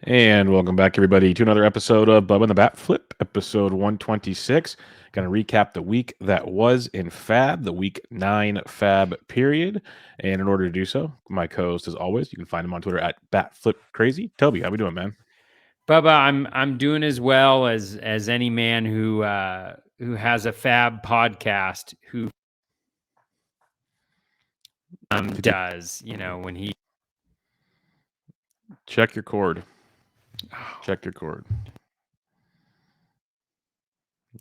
And welcome back, everybody, to another episode of Bubba and the BatFlip, episode 126. Going to recap the week that was in FAAB, the week 9 FAAB period. And in order to do so, my co-host, as always, you can find him on Twitter at BatFlipCrazy. Toby, how we doing, man? Bubba, I'm doing as well as any man who has a FAAB podcast who does, when he Check your cord. Check your cord.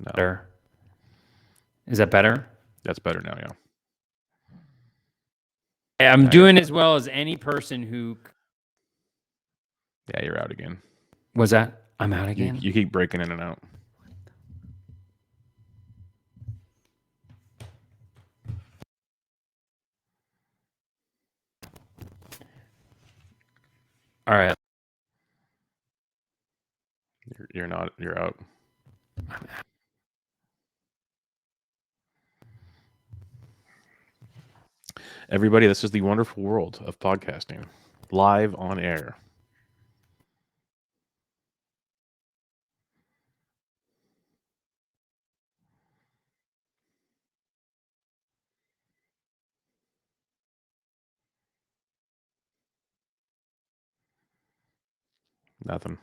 No. better. Is that better? That's better now, yeah. I'm doing as well as any person who. Yeah, you're out again. Was that? I'm out again? You keep breaking in and out. All right. You're not. You're out. Everybody, this is the wonderful world of podcasting, live on air. Nothing.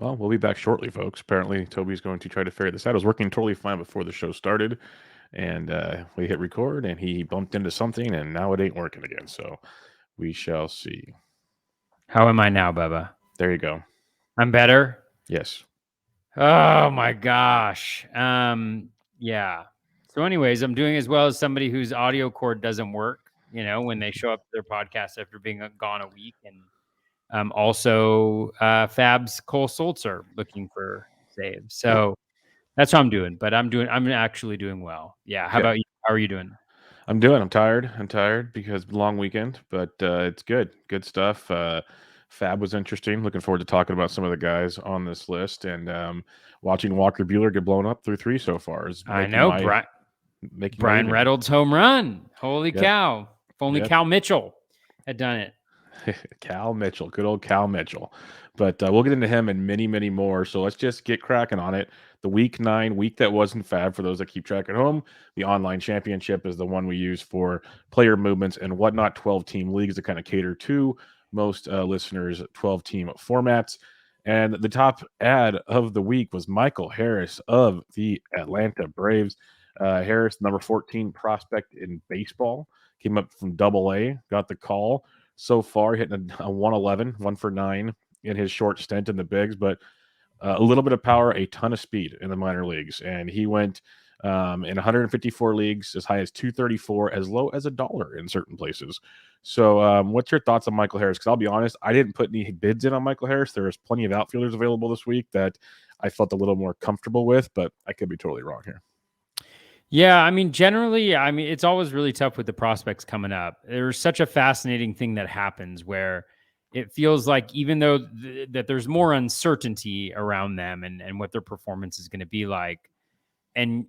Well, we'll be back shortly, folks. Apparently, Toby's going to try to figure this out. I was working totally fine before the show started, and we hit record, and he bumped into something, and now it ain't working again. So we shall see. How am I now, Bubba? There you go. I'm better? Yes. Oh, my gosh. Yeah. So anyways, I'm doing as well as somebody whose audio cord doesn't work, when they show up to their podcast after being gone a week. And also FAAB's Cole Solcer looking for saves. So that's what I'm doing, but I'm actually doing well. Yeah. How about you? How are you doing? I'm tired. I'm tired because long weekend, but it's good. Good stuff. FAAB was interesting. Looking forward to talking about some of the guys on this list, and watching Walker Buehler get blown up through 3 so far. I know. Brian Reynolds home run. Holy cow. If only Cal Mitchell had done it. Cal Mitchell, good old Cal Mitchell. But we'll get into him and many, many more. So let's just get cracking on it. The week 9 week that wasn't FAAB, for those that keep track at home, the online championship is the one we use for player movements and whatnot. 12-team leagues that kind of cater to most listeners' 12-team formats. And the top ad of the week was Michael Harris of the Atlanta Braves. Harris, number 14 prospect in baseball, came up from AA, got the call. So far, hitting a 111, 1 for 9 in his short stint in the bigs, but a little bit of power, a ton of speed in the minor leagues. And he went in 154 leagues as high as 234, as low as $1 in certain places. So what's your thoughts on Michael Harris? Because I'll be honest, I didn't put any bids in on Michael Harris. There's plenty of outfielders available this week that I felt a little more comfortable with, but I could be totally wrong here. Yeah, generally, it's always really tough with the prospects coming up. There's such a fascinating thing that happens where it feels like even though that there's more uncertainty around them and what their performance is going to be like, and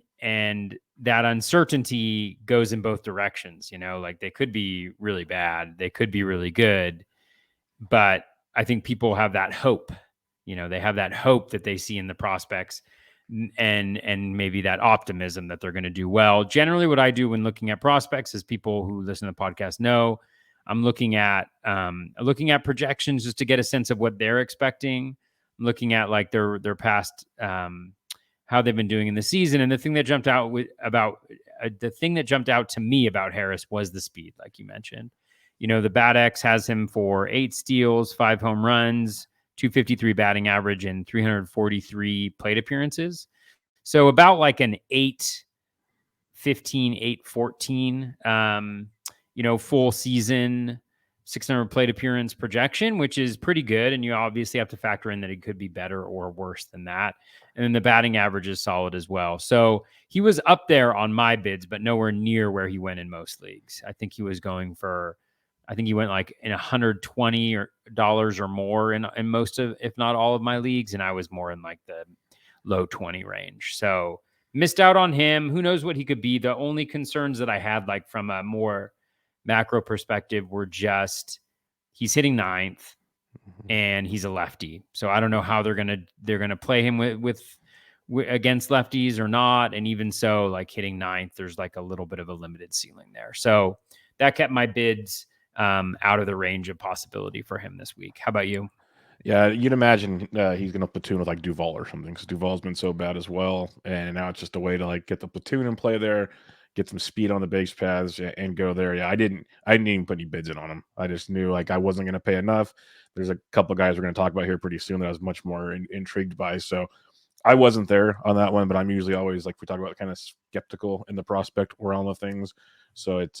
that uncertainty goes in both directions, like they could be really bad, they could be really good, but I think people have that hope, they have that hope that they see in the prospects and maybe that optimism that they're going to do well. Generally, what I do when looking at prospects, as people who listen to the podcast know, I'm looking at projections just to get a sense of what they're expecting. I'm looking at like their past, how they've been doing in the season. And the thing that jumped out to me about Harris was the speed, like you mentioned. The BatX has him for 8 steals, 5 home runs, 253 batting average, and 343 plate appearances. So about like an 8-15, 8-14, full season 600 plate appearance projection, which is pretty good. And you obviously have to factor in that it could be better or worse than that. And then the batting average is solid as well. So he was up there on my bids, but nowhere near where he went in most leagues. I think he was going for, I think he went like in $120 or more in most of, if not all of my leagues. And I was more in like the low 20 range. So missed out on him. Who knows what he could be? The only concerns that I had, like from a more macro perspective, were just he's hitting ninth and he's a lefty. So I don't know how they're gonna play him with against lefties or not. And even so, like hitting ninth, there's like a little bit of a limited ceiling there. So that kept my bids out of the range of possibility for him this week. How about you? Yeah, you'd imagine he's going to platoon with like Duvall or something, because Duvall's been so bad as well, and now it's just a way to like get the platoon in play there, get some speed on the base paths, and go there. Yeah, I didn't even put any bids in on him. I just knew like I wasn't going to pay enough. There's a couple of guys we're going to talk about here pretty soon that I was much more intrigued by. So I wasn't there on that one, but I'm usually always, like we talk about, kind of skeptical in the prospect realm of things. So it's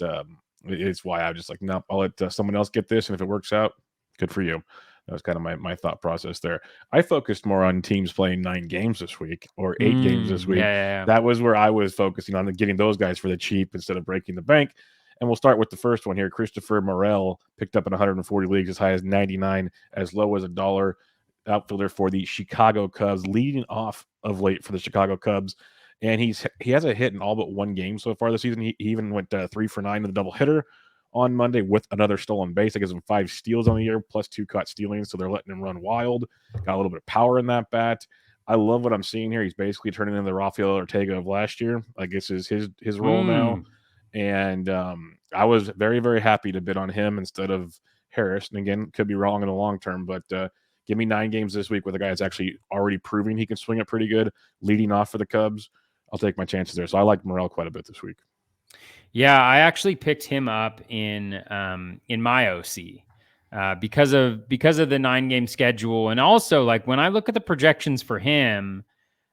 why I was just like, no, I'll let someone else get this, and if it works out, good for you. That was kind of my thought process there. I focused more on teams playing 9 games this week or 8 games this week. Yeah. That was where I was focusing on getting those guys for the cheap instead of breaking the bank. And we'll start with the first one here. Christopher Morel picked up in 140 leagues as high as 99, as low as $1. Outfielder for the Chicago Cubs, leading off of late for the Chicago Cubs. And he has a hit in all but one game so far this season. He even went 3 for 9 with a double hitter on Monday with another stolen base. That gives him 5 steals on the year, plus 2 caught stealing, so they're letting him run wild. Got a little bit of power in that bat. I love what I'm seeing here. He's basically turning into the Rafael Ortega of last year. I guess is his role now. And I was very, very happy to bid on him instead of Harris. And again, could be wrong in the long term, but give me 9 games this week with a guy that's actually already proving he can swing it pretty good, leading off for the Cubs. I'll take my chances there. So I like Morel quite a bit this week. Yeah, I actually picked him up in my OC because of the 9-game schedule, and also like when I look at the projections for him,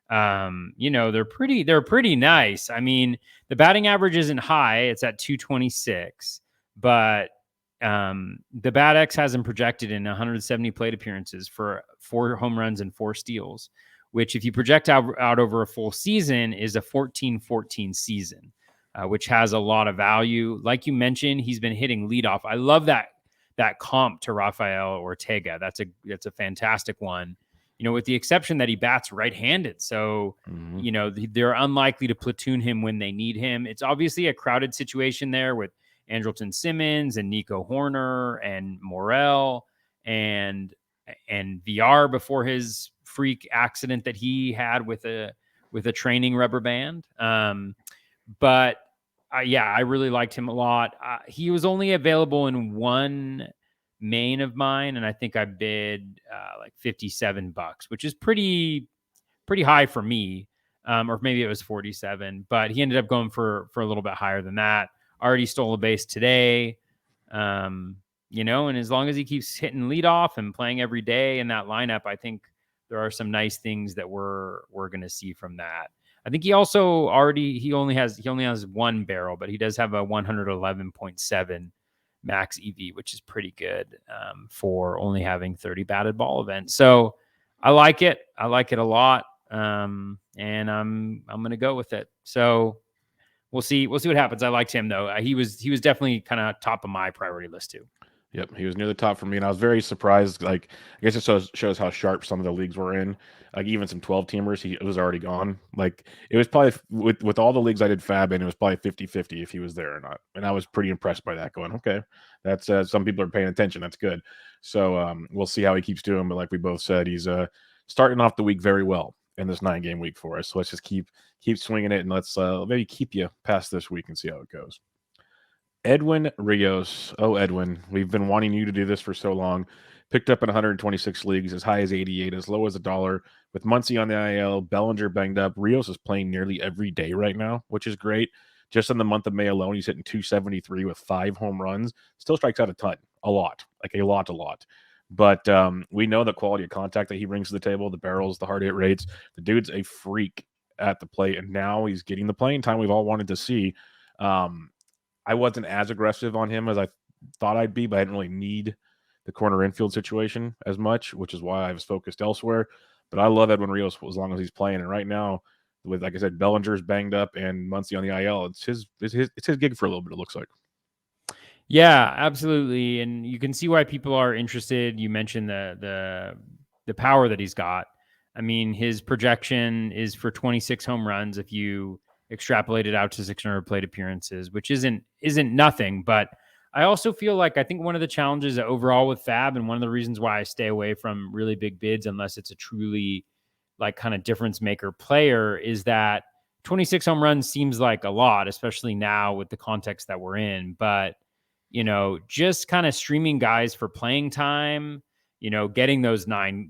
they're pretty nice. I mean, the batting average isn't high; it's at 226, but the BatX has him projected in 170 plate appearances for 4 home runs and 4 steals, which if you project out over a full season is a 14-14 season. Which has a lot of value. Like you mentioned, he's been hitting leadoff. I love that comp to Rafael Ortega. That's a fantastic one. With the exception that he bats right-handed. So, they're unlikely to platoon him when they need him. It's obviously a crowded situation there with Andrelton Simmons and Nico Horner and Morel and VR before his freak accident that he had with a training rubber band. But I really liked him a lot. He was only available in one main of mine, and I think I bid like $57, which is pretty high for me. Or maybe it was 47, but he ended up going for a little bit higher than that. Already stole a base today. And as long as he keeps hitting leadoff and playing every day in that lineup, I think there are some nice things that we're going to see from that. I think he also he only has 1 barrel, but he does have a 111.7 max EV, which is pretty good for only having 30 batted ball events. So I like it. I like it a lot. And I'm going to go with it. So we'll see what happens. I liked him though. He was definitely kind of top of my priority list too. Yep, he was near the top for me, and I was very surprised. Like, I guess it shows how sharp some of the leagues were in. Like, even some 12-teamers, it was already gone. Like, it was probably, with all the leagues I did FAAB in, it was probably 50-50 if he was there or not. And I was pretty impressed by that, going, okay, that's some people are paying attention. That's good. So we'll see how he keeps doing. But like we both said, he's starting off the week very well in this 9-game week for us. So let's just keep swinging it, and let's maybe keep you past this week and see how it goes. Edwin Rios. Oh, Edwin, we've been wanting you to do this for so long. Picked up in 126 leagues, as high as 88, as low as $1. With Muncy on the IL, Bellinger banged up. Rios is playing nearly every day right now, which is great. Just in the month of May alone, he's hitting 273 with 5 home runs. Still strikes out a ton, a lot. But we know the quality of contact that he brings to the table, the barrels, the hard hit rates. The dude's a freak at the plate, and now he's getting the playing time we've all wanted to see. I wasn't as aggressive on him as I thought I'd be, but I didn't really need the corner infield situation as much, which is why I was focused elsewhere. But I love Edwin Rios as long as he's playing. And right now, with like I said, Bellinger's banged up and Muncy on the IL, it's his gig for a little bit. It looks like. Yeah, absolutely. And you can see why people are interested. You mentioned the power that he's got. I mean, his projection is for 26 home runs if you extrapolate it out to 600 plate appearances, which isn't nothing. But I also feel like I think one of the challenges overall with FAAB, and one of the reasons why I stay away from really big bids unless it's a truly like kind of difference maker player, is that 26 home runs seems like a lot, especially now with the context that we're in. But just kind of streaming guys for playing time, getting those nine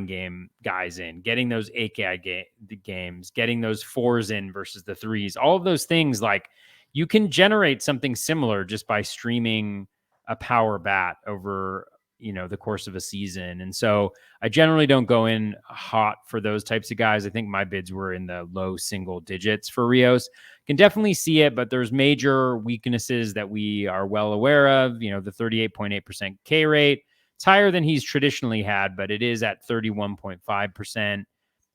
game guys in, getting those 8 games, getting those 4s in versus the 3s, all of those things, like you can generate something similar just by streaming a power bat over, the course of a season. And so I generally don't go in hot for those types of guys. I think my bids were in the low single digits for Rios. Can definitely see it, but there's major weaknesses that we are well aware of. The 38.8% K rate. It's higher than he's traditionally had, but it is at 31.5%.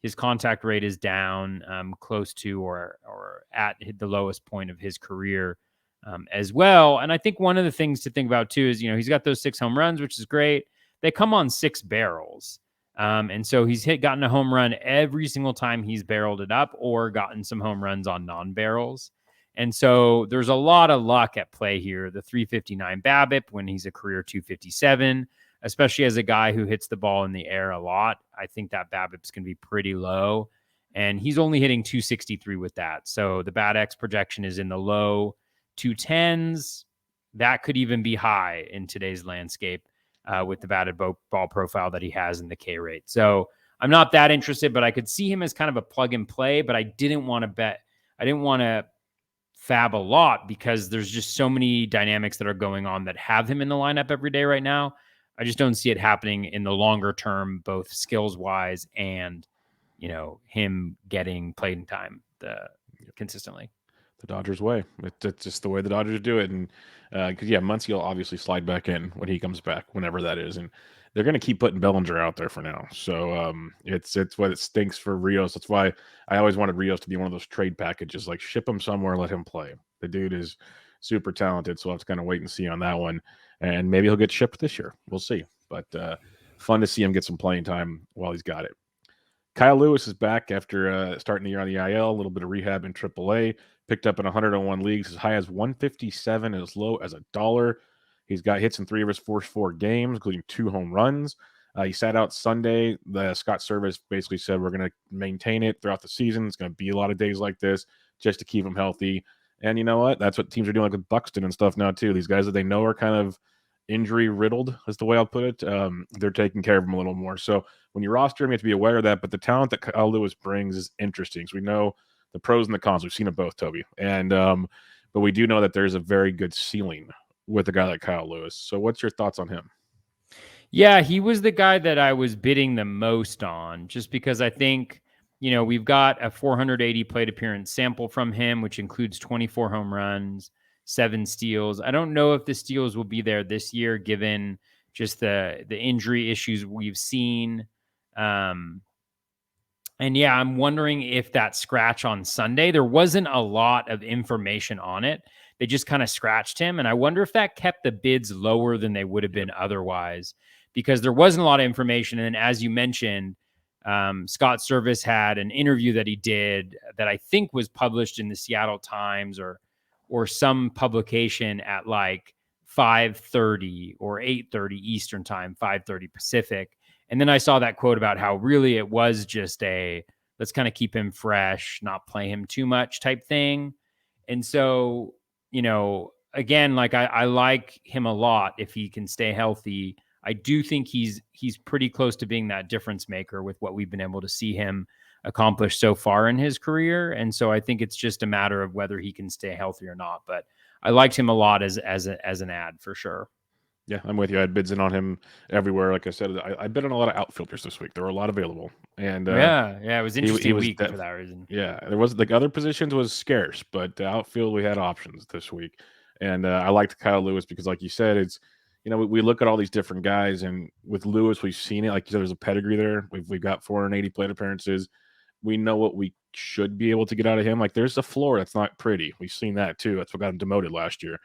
His contact rate is down close to or at the lowest point of his career as well. And I think one of the things to think about too is, he's got those 6 home runs, which is great. They come on 6 barrels. And so he's gotten a home run every single time he's barreled it up or gotten some home runs on non-barrels. And so there's a lot of luck at play here. The 359 BABIP when he's a career 257, especially as a guy who hits the ball in the air a lot. I think that BABIP is going to be pretty low. And he's only hitting 263 with that. So the BATX projection is in the low 210s. That could even be high in today's landscape with the batted ball profile that he has in the K rate. So I'm not that interested, but I could see him as kind of a plug and play, but I didn't want to bet. I didn't want to FAAB a lot because there's just so many dynamics that are going on that have him in the lineup every day right now. I just don't see it happening in the longer term, both skills wise and, him getting playing time consistently. The Dodgers way. It's just the way the Dodgers do it. And because Muncy will obviously slide back in when he comes back, whenever that is, and they're going to keep putting Bellinger out there for now. So it's what it stinks for Rios. That's why I always wanted Rios to be one of those trade packages, like ship him somewhere, let him play. The dude is super talented, so I'll have to kind of wait and see on that one, and maybe he'll get shipped this year. We'll see. But fun to see him get some playing time while he's got it. Kyle Lewis is back after starting the year on the IL, a little bit of rehab in AAA. Picked up in 101 leagues, as high as 157 and as low as $1. He's got hits in 3 of his first 4 games, including 2 home runs. He sat out Sunday. The Scott Service basically said we're going to maintain it throughout the season. It's going to be a lot of days like this just to keep him healthy. And you know what? That's what teams are doing, like with Buxton and stuff now too. These guys that they know are kind of injury riddled, is the way I'll put it. They're taking care of him a little more. So when you roster him, you have to be aware of that. But the talent that Kyle Lewis brings is interesting. So we know the pros and the cons. We've seen it both, Toby. And but we do know that there's a very good ceiling with a guy like Kyle Lewis. So what's your thoughts on him? Yeah, he was the guy that I was bidding the most on, just because I think, we've got a 480 plate appearance sample from him, which includes 24 home runs, 7 steals. I don't know if the steals will be there this year, given just the injury issues we've seen. And yeah, I'm wondering if that scratch on Sunday, there wasn't a lot of information on it. They just kind of scratched him. And I wonder if that kept the bids lower than they would have been otherwise, because there wasn't a lot of information. And then, as you mentioned, Scott Service had an interview that he did that I think was published in the Seattle Times or some publication at like 5:30 or 8:30 Eastern time, 5:30 Pacific. And then I saw that quote about how really it was just a let's kind of keep him fresh, not play him too much type thing. And so, again, like I like him a lot if he can stay healthy. I do think he's pretty close to being that difference maker with what we've been able to see him accomplish so far in his career. And so I think it's just a matter of whether he can stay healthy or not. But I liked him a lot as an ad for sure. Yeah, I'm with you. I had bids in on him everywhere. Like I said, I bid on a lot of outfielders this week. There were a lot available, and it was interesting was week for that reason. Yeah, there was like other positions was scarce, but the outfield we had options this week, And I liked Kyle Lewis because, like you said, it's, we look at all these different guys, and with Lewis, we've seen it. Like you said, there's a pedigree there. We've got 480 plate appearances. We know what we should be able to get out of him. Like, there's a floor that's not pretty. We've seen that too. That's what got him demoted last year.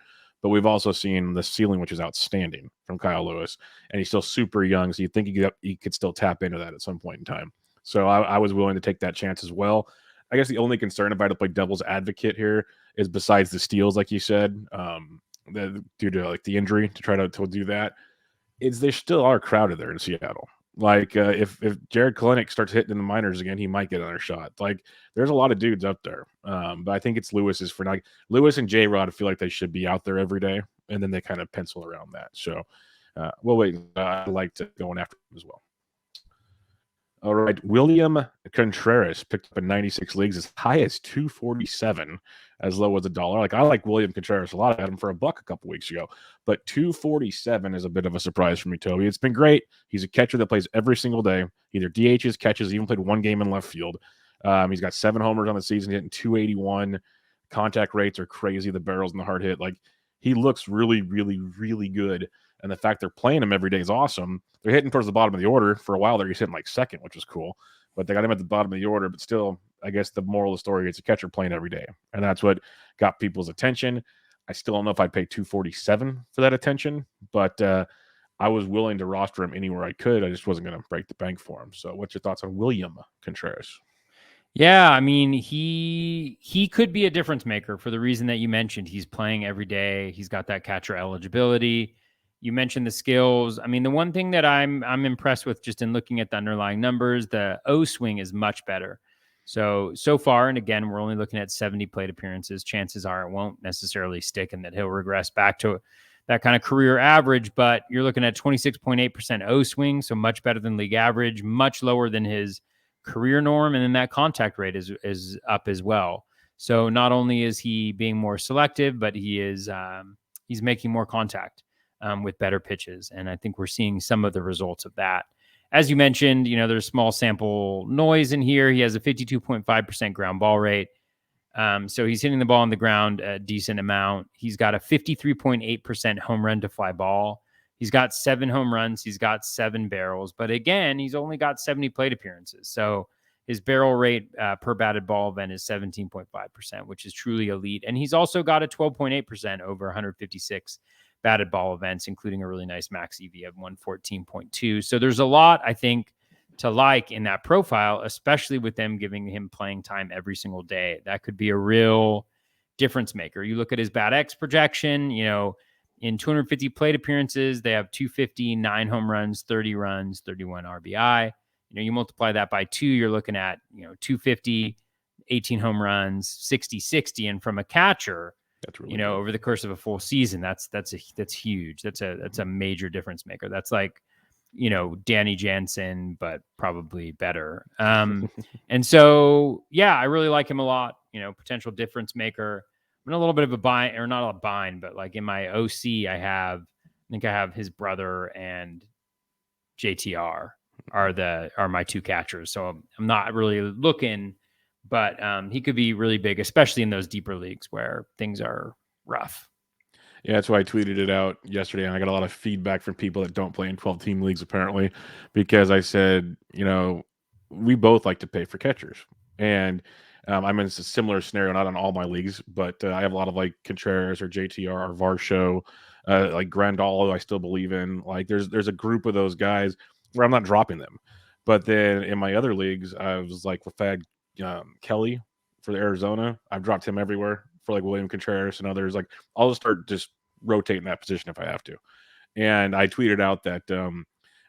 But we've also seen the ceiling, which is outstanding from Kyle Lewis, and he's still super young. So you think he could still tap into that at some point in time. So I was willing to take that chance as well. I guess the only concern, if I had to play devil's advocate here, is besides the steals, like you said, due to like the injury to try to do that, is they still are crowded there in Seattle. Like if Jared Kalenic starts hitting in the minors again, he might get another shot. Like there's a lot of dudes up there, but I think it's Lewis's for now. Lewis and J Rod feel like they should be out there every day, and then they kind of pencil around that. So we'll wait. I like to going after him as well. All right, William Contreras picked up in 96 leagues as high as 247, as low as $1. Like I like William Contreras a lot. I had him for $1 a couple weeks ago, but 247 is a bit of a surprise for me, Toby. It's been great. He's a catcher that plays every single day, either DHs, catches, even played one game in left field. He's got 7 homers on the season, hitting 281. Contact rates are crazy. The barrels and the hard hit, like he looks really, really, really good. And the fact they're playing him every day is awesome. They're hitting towards the bottom of the order. For a while there, he's hitting like second, which was cool. But they got him at the bottom of the order. But still, I guess the moral of the story is a catcher playing every day. And that's what got people's attention. I still don't know if I'd pay 247 for that attention. But I was willing to roster him anywhere I could. I just wasn't going to break the bank for him. So what's your thoughts on William Contreras? Yeah, I mean, he could be a difference maker for the reason that you mentioned. He's playing every day. He's got that catcher eligibility. You mentioned the skills. I mean, the one thing that I'm impressed with just in looking at the underlying numbers, the O swing is much better. So far, and again, we're only looking at 70 plate appearances. Chances are it won't necessarily stick and that he'll regress back to that kind of career average, but you're looking at 26.8% O swing, so much better than league average, much lower than his career norm, and then that contact rate is up as well. So not only is he being more selective, but he's making more contact with better pitches, and I think we're seeing some of the results of that. As you mentioned, there's small sample noise in here. He has a 52.5% ground ball rate, so he's hitting the ball on the ground a decent amount. He's got a 53.8% home run to fly ball. He's got 7 home runs. He's got 7 barrels. But again, he's only got 70 plate appearances. So his barrel rate per batted ball event is 17.5%, which is truly elite. And he's also got a 12.8% over 156 batted ball events, including a really nice max EV of 114.2. So there's a lot, I think, to like in that profile, especially with them giving him playing time every single day. That could be a real difference maker. You look at his bat X projection, in 250 plate appearances, they have 250, 9 home runs, 30 runs, 31 RBI. You multiply that by 2, you're looking at, 250, 18 home runs, 60. And from a catcher, that's really good. Over the course of a full season, that's huge. That's a major difference maker. That's like, Danny Jansen, but probably better. And so, yeah, I really like him a lot, potential difference maker. I'm in a little bit of a bind, or not a bind, but like in my OC, I think I have his brother and JTR are my 2 catchers. So I'm not really looking, but he could be really big, especially in those deeper leagues where things are rough. Yeah, that's why I tweeted it out yesterday, and I got a lot of feedback from people that don't play in 12-team leagues, apparently, because I said, we both like to pay for catchers. And I'm in a similar scenario, not on all my leagues, but I have a lot of like Contreras or JTR or Varsho, like Grandal, I still believe in. Like there's a group of those guys where I'm not dropping them. But then in my other leagues, I was like, if I had Kelly for the Arizona, I've dropped him everywhere for like William Contreras and others. Like I'll just start just rotating that position if I have to. And I tweeted out that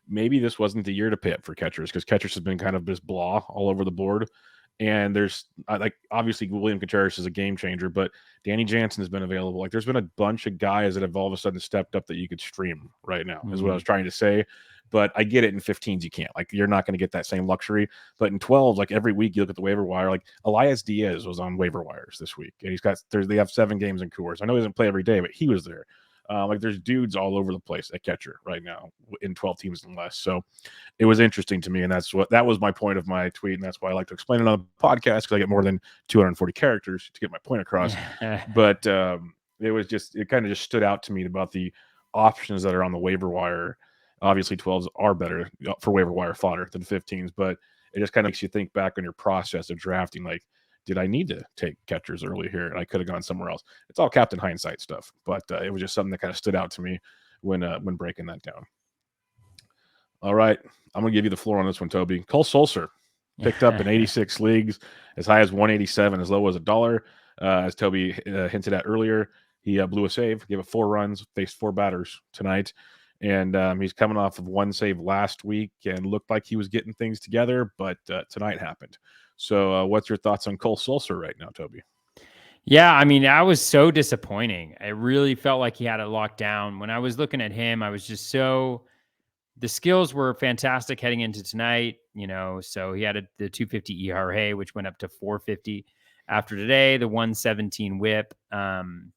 maybe this wasn't the year to pay up for catchers, because catchers has been kind of just blah all over the board. And there's like obviously William Contreras is a game changer, but Danny Jansen has been available. Like there's been a bunch of guys that have all of a sudden stepped up that you could stream right now, is what I was trying to say. But I get it, in 15s you can't. Like you're not going to get that same luxury. But in 12s, like every week you look at the waiver wire. Like Elias Diaz was on waiver wires this week, and they have 7 games in Coors. I know he doesn't play every day, but he was there. Like there's dudes all over the place at catcher right now in 12 teams and less. So it was interesting to me, and that was my point of my tweet, and that's why I like to explain it on the podcast, because I get more than 240 characters to get my point across. But it kind of just stood out to me about the options that are on the waiver wire. Obviously, 12s are better for waiver wire fodder than 15s, but it just kind of makes you think back on your process of drafting. Like, did I need to take catchers early here? And I could have gone somewhere else. It's all Captain Hindsight stuff, but it was just something that kind of stood out to me when breaking that down. All right, I'm gonna give you the floor on this one, Toby. Cole Solcer picked up in 86 leagues, as high as 187, as low as $1. As Toby hinted at earlier, he blew a save, gave it 4 runs, faced 4 batters tonight, and he's coming off of 1 save last week and looked like he was getting things together, but tonight happened. So, what's your thoughts on Cole Solcer right now, Toby? Yeah, I mean, I was so disappointing. I really felt like he had it locked down. When I was looking at him, I was just the skills were fantastic heading into tonight, so he had the 250 ERA, which went up to 450 after today, the 117 whip, 20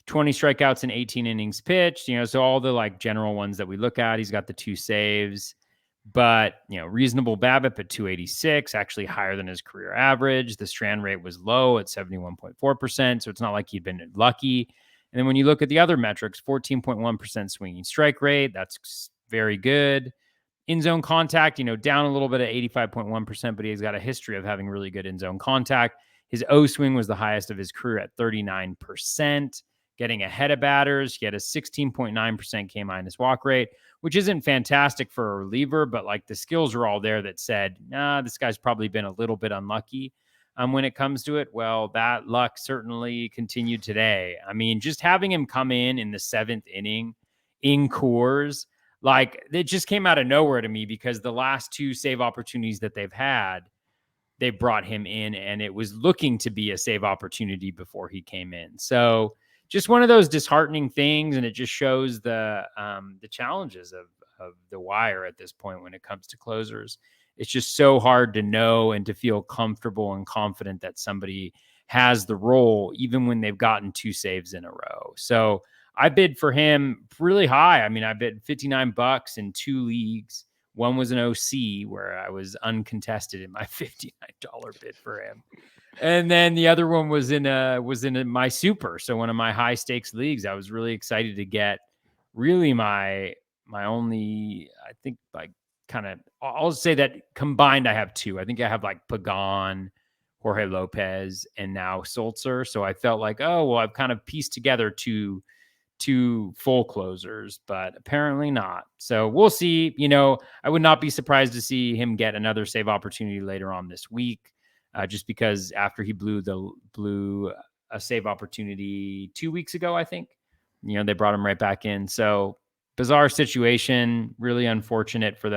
strikeouts and 18 innings pitched, so all the like general ones that we look at. He's got the 2 saves, but reasonable BABIP at 286, actually higher than his career average. The strand rate was low at 71.4%, so it's not like he'd been lucky. And then when you look at the other metrics, 14.1% swinging strike rate, that's very good. In zone contact, down a little bit at 85.1%, but he's got a history of having really good in zone contact. His O swing was the highest of his career at 39%, getting ahead of batters. He had a 16.9% K minus walk rate, which isn't fantastic for a reliever, but like the skills are all there that said, this guy's probably been a little bit unlucky when it comes to it. Well, that luck certainly continued today. I mean, just having him come in the 7th inning in Coors, like it just came out of nowhere to me, because the last 2 save opportunities that they've had, they brought him in and it was looking to be a save opportunity before he came in. So just one of those disheartening things. And it just shows the challenges of the wire at this point when it comes to closers. It's just so hard to know and to feel comfortable and confident that somebody has the role, even when they've gotten 2 saves in a row. So I bid for him really high. I mean, I bid $59 in 2 leagues. One was an OC where I was uncontested in my $59 bid for him. And then the other one was in my super. So one of my high stakes leagues. I was really excited to get really my only, I think, like, kind of, I'll say that combined I have 2. I think I have like Pagan, Jorge Lopez, and now Solcer. So I felt like, oh, well, I've kind of pieced together two full closers, but apparently not. So we'll see. I would not be surprised to see him get another save opportunity later on this week, just because after he blew a save opportunity 2 weeks ago, I think, they brought him right back in. So bizarre situation, really unfortunate for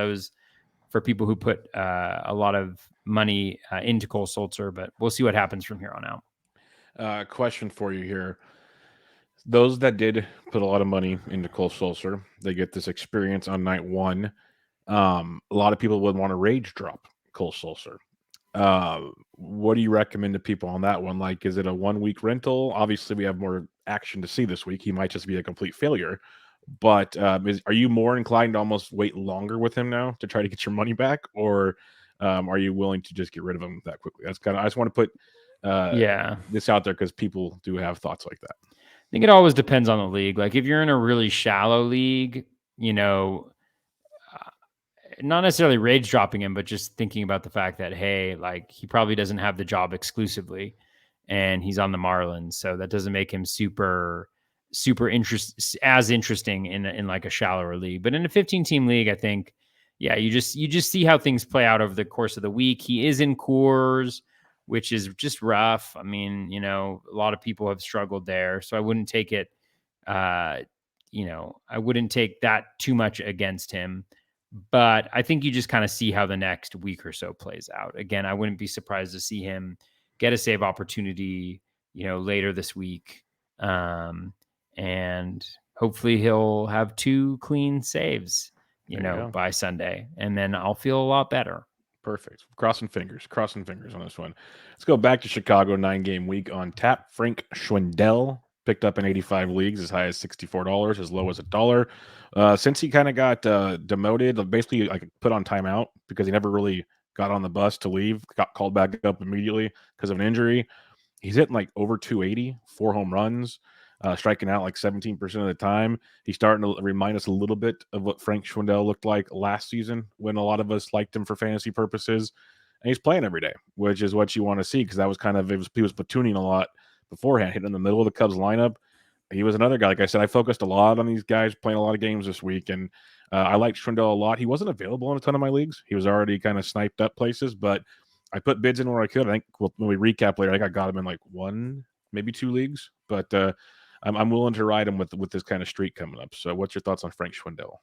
people who put a lot of money into Cole Solcer, but we'll see what happens from here on out. Question for you here. Those that did put a lot of money into Cole Solcer, they get this experience on night 1. A lot of people would want to rage drop Cole Solcer. What do you recommend to people on that one? Like, is it a 1-week rental? Obviously, we have more action to see this week. He might just be a complete failure. But are you more inclined to almost wait longer with him now to try to get your money back, or are you willing to just get rid of him that quickly? That's I just want to put this out there because people do have thoughts like that. I think it always depends on the league. Like if you're in a really shallow league, not necessarily rage dropping him, but just thinking about the fact that, hey, like he probably doesn't have the job exclusively and he's on the Marlins. So that doesn't make him super interesting in like a shallower league. But in a 15-team league, I think, yeah, you just see how things play out over the course of the week. He is in Coors, which is just rough. I mean, a lot of people have struggled there. So I wouldn't take it, I wouldn't take that too much against him. But I think you just kind of see how the next week or so plays out. Again, I wouldn't be surprised to see him get a save opportunity, later this week. And hopefully he'll have 2 clean saves, by Sunday. And then I'll feel a lot better. Perfect. Crossing fingers on this one. Let's go back to Chicago. 9-game week on tap. Frank Schwindel picked up in 85 leagues, as high as $64, as low as $1. Since he kind of got demoted, basically like put on timeout because he never really got on the bus to leave, got called back up immediately because of an injury. He's hitting like over 280, 4 home runs. striking out like 17% of the time. He's starting to remind us a little bit of what Frank Schwindel looked like last season when a lot of us liked him for fantasy purposes. And he's playing every day, which is what you want to see, because that was kind of, he was platooning a lot beforehand, hitting in the middle of the Cubs lineup. He was another guy. Like I said, I focused a lot on these guys playing a lot of games this week, and I liked Schwindel a lot. He wasn't available in a ton of my leagues. He was already kind of sniped up places, but I put bids in where I could. I think when we recap later, I think I got him in like one, maybe two leagues, but I'm willing to ride him with this kind of streak coming up. So what's your thoughts on Frank Schwindel?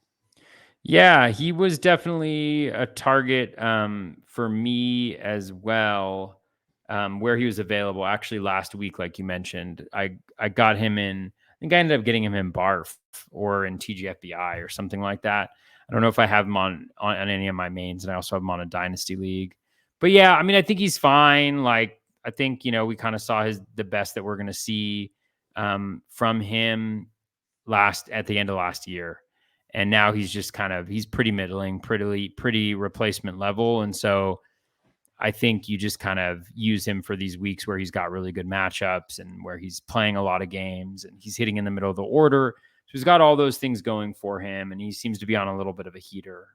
Yeah, he was definitely a target for me as well, where he was available. Actually, last week, like you mentioned, I got him in. I think I ended up getting him in Barf or in TGFBI or something like that. I don't know if I have him on any of my mains, and I also have him on a Dynasty League. But yeah, I mean, I think he's fine. Like, I think, we kind of saw the best that we're going to see from him at the end of last year. And now he's just he's pretty middling, pretty replacement level. And so I think you just kind of use him for these weeks where he's got really good matchups and where he's playing a lot of games and he's hitting in the middle of the order. So he's got all those things going for him, and he seems to be on a little bit of a heater,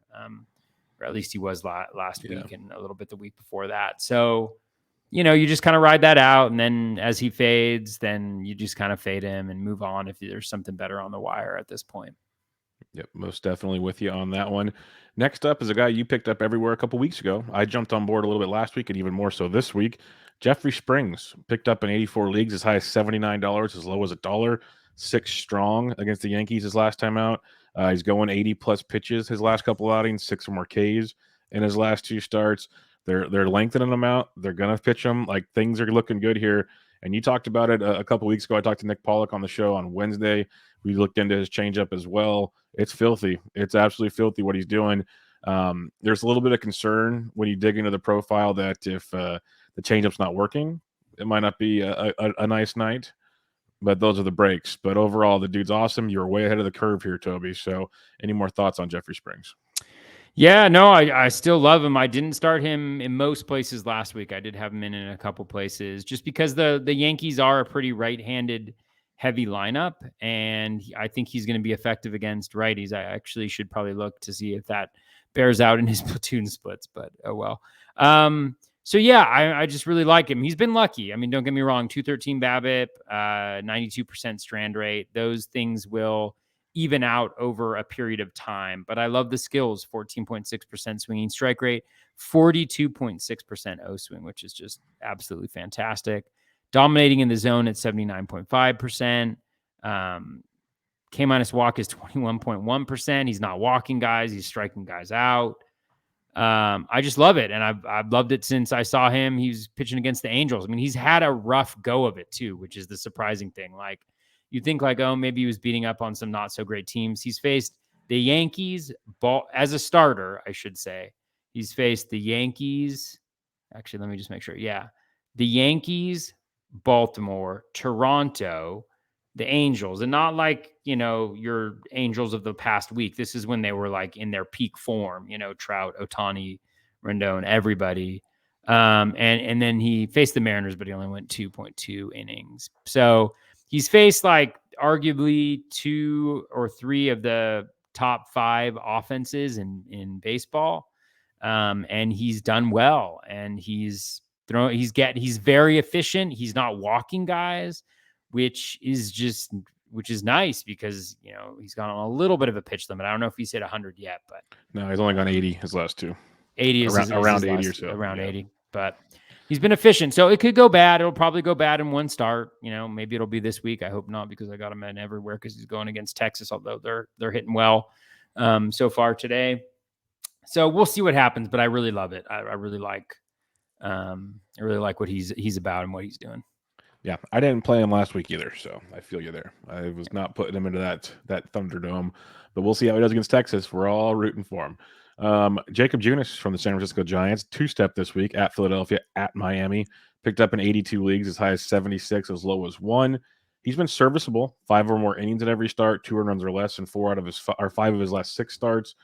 or at least he was last week and a little bit the week before that. So, you just kind of ride that out, and then as he fades, then you just kind of fade him and move on if there's something better on the wire at this point. Yep, most definitely with you on that one. Next up is a guy you picked up everywhere a couple weeks ago. I jumped on board a little bit last week and even more so this week. Jeffrey Springs picked up in 84 leagues, as high as $79, as low as $1. 6 strong against the Yankees his last time out. He's going 80 plus pitches his last couple outings, 6 or more Ks in his last 2 starts. They're lengthening them out. They're gonna pitch them. Like, things are looking good here. And you talked about it a couple weeks ago. I talked to Nick Pollock on the show on Wednesday. We looked into his changeup as well. It's filthy. It's absolutely filthy what he's doing. There's a little bit of concern when you dig into the profile that if the changeup's not working, it might not be a nice night. But those are the breaks. But overall, the dude's awesome. You're way ahead of the curve here, Toby. So any more thoughts on Jeffrey Springs? Yeah, no, I still love him. I didn't start him in most places last week. I did have him in a couple places just because the Yankees are a pretty right-handed heavy lineup, and I think he's going to be effective against righties. I actually should probably look to see if that bears out in his platoon splits, but oh well. So yeah, I just really like him. He's been lucky. I mean, don't get me wrong, 213 BABIP, 92% strand rate. Those things will even out over a period of time. But I love the skills: 14.6% swinging strike rate, 42.6% O swing, which is just absolutely fantastic. Dominating in the zone at 79.5%. K minus walk is 21.1%. He's not walking guys. He's striking guys out. I just love it. And I've loved it since I saw him. He's pitching against the Angels. I mean, he's had a rough go of it too, which is the surprising thing. Like, you think like, oh, maybe he was beating up on some not so great teams. He's faced the Yankees as a starter, I should say. He's faced the Yankees. Actually, let me just make sure. Yeah. The Yankees, Baltimore, Toronto, the Angels, and not like, your Angels of the past week. This is when they were like in their peak form, Trout, Ohtani, Rendon, everybody. And then he faced the Mariners, but he only went 2.2 innings. So he's faced like arguably 2 or 3 of the top 5 offenses in baseball. And he's done well, and he's very efficient. He's not walking guys, which is nice because, he's gone on a little bit of a pitch limit. I don't know if he's hit 100 yet, but No, he's only gone 80 his last 2. 80 is around his 80 last, or so. Around 80, but he's been efficient. So it could go bad. It'll probably go bad in one start. Maybe it'll be this week. I hope not, because I got him in everywhere because he's going against Texas, although they're hitting well so far today. So we'll see what happens, but I really love it. I really like what he's about and what he's doing. Yeah, I didn't play him last week either, so I feel you there. I was not putting him into that Thunderdome, but we'll see how he does against Texas. We're all rooting for him. Jacob Junis from the San Francisco Giants, 2-step this week at Philadelphia, at Miami. Picked up in 82 leagues, as high as 76, as low as 1. He's been serviceable, 5 or more innings in every start, 2 runs or less in 5 of his last 6 starts.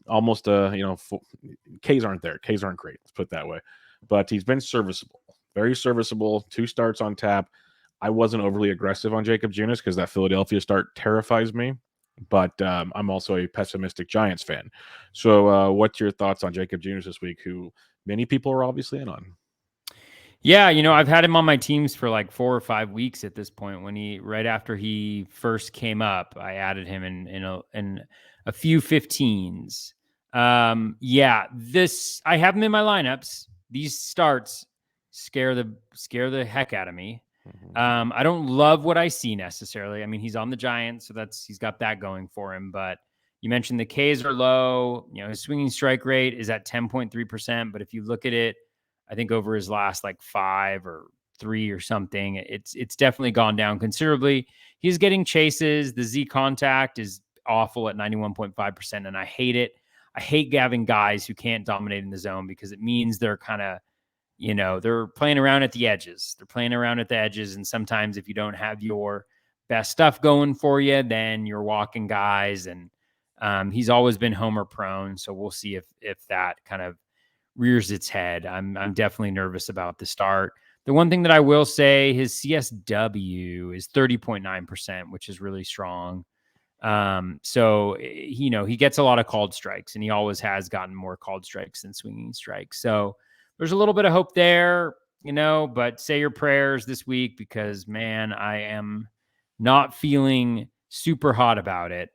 Almost Ks aren't there. Ks aren't great. Let's put it that way. But he's been serviceable, very serviceable. 2 starts on tap. I wasn't overly aggressive on Jacob Junis because that Philadelphia start terrifies me. But I'm also a pessimistic Giants fan. So, what's your thoughts on Jacob Junis this week, who many people are obviously in on? Yeah, I've had him on my teams for like 4 or 5 weeks at this point. Right after he first came up, I added him in a few 15s. I have him in my lineups. These starts scare the heck out of me. I don't love what I see necessarily. I mean, he's on the Giants, so he's got that going for him. But you mentioned the Ks are low. His swinging strike rate is at 10.3%. But if you look at it, I think over his last like 5 or 3 or something, it's definitely gone down considerably. He's getting chases. The Z contact is awful at 91.5%, and I hate it. I hate having guys who can't dominate in the zone because it means they're kind of, they're playing around at the edges. And sometimes if you don't have your best stuff going for you, then you're walking guys. And he's always been homer prone. So we'll see if that kind of rears its head. I'm definitely nervous about the start. The one thing that I will say, his CSW is 30.9%, which is really strong. So, he gets a lot of called strikes, and he always has gotten more called strikes than swinging strikes. So there's a little bit of hope there, but say your prayers this week because, man, I am not feeling super hot about it,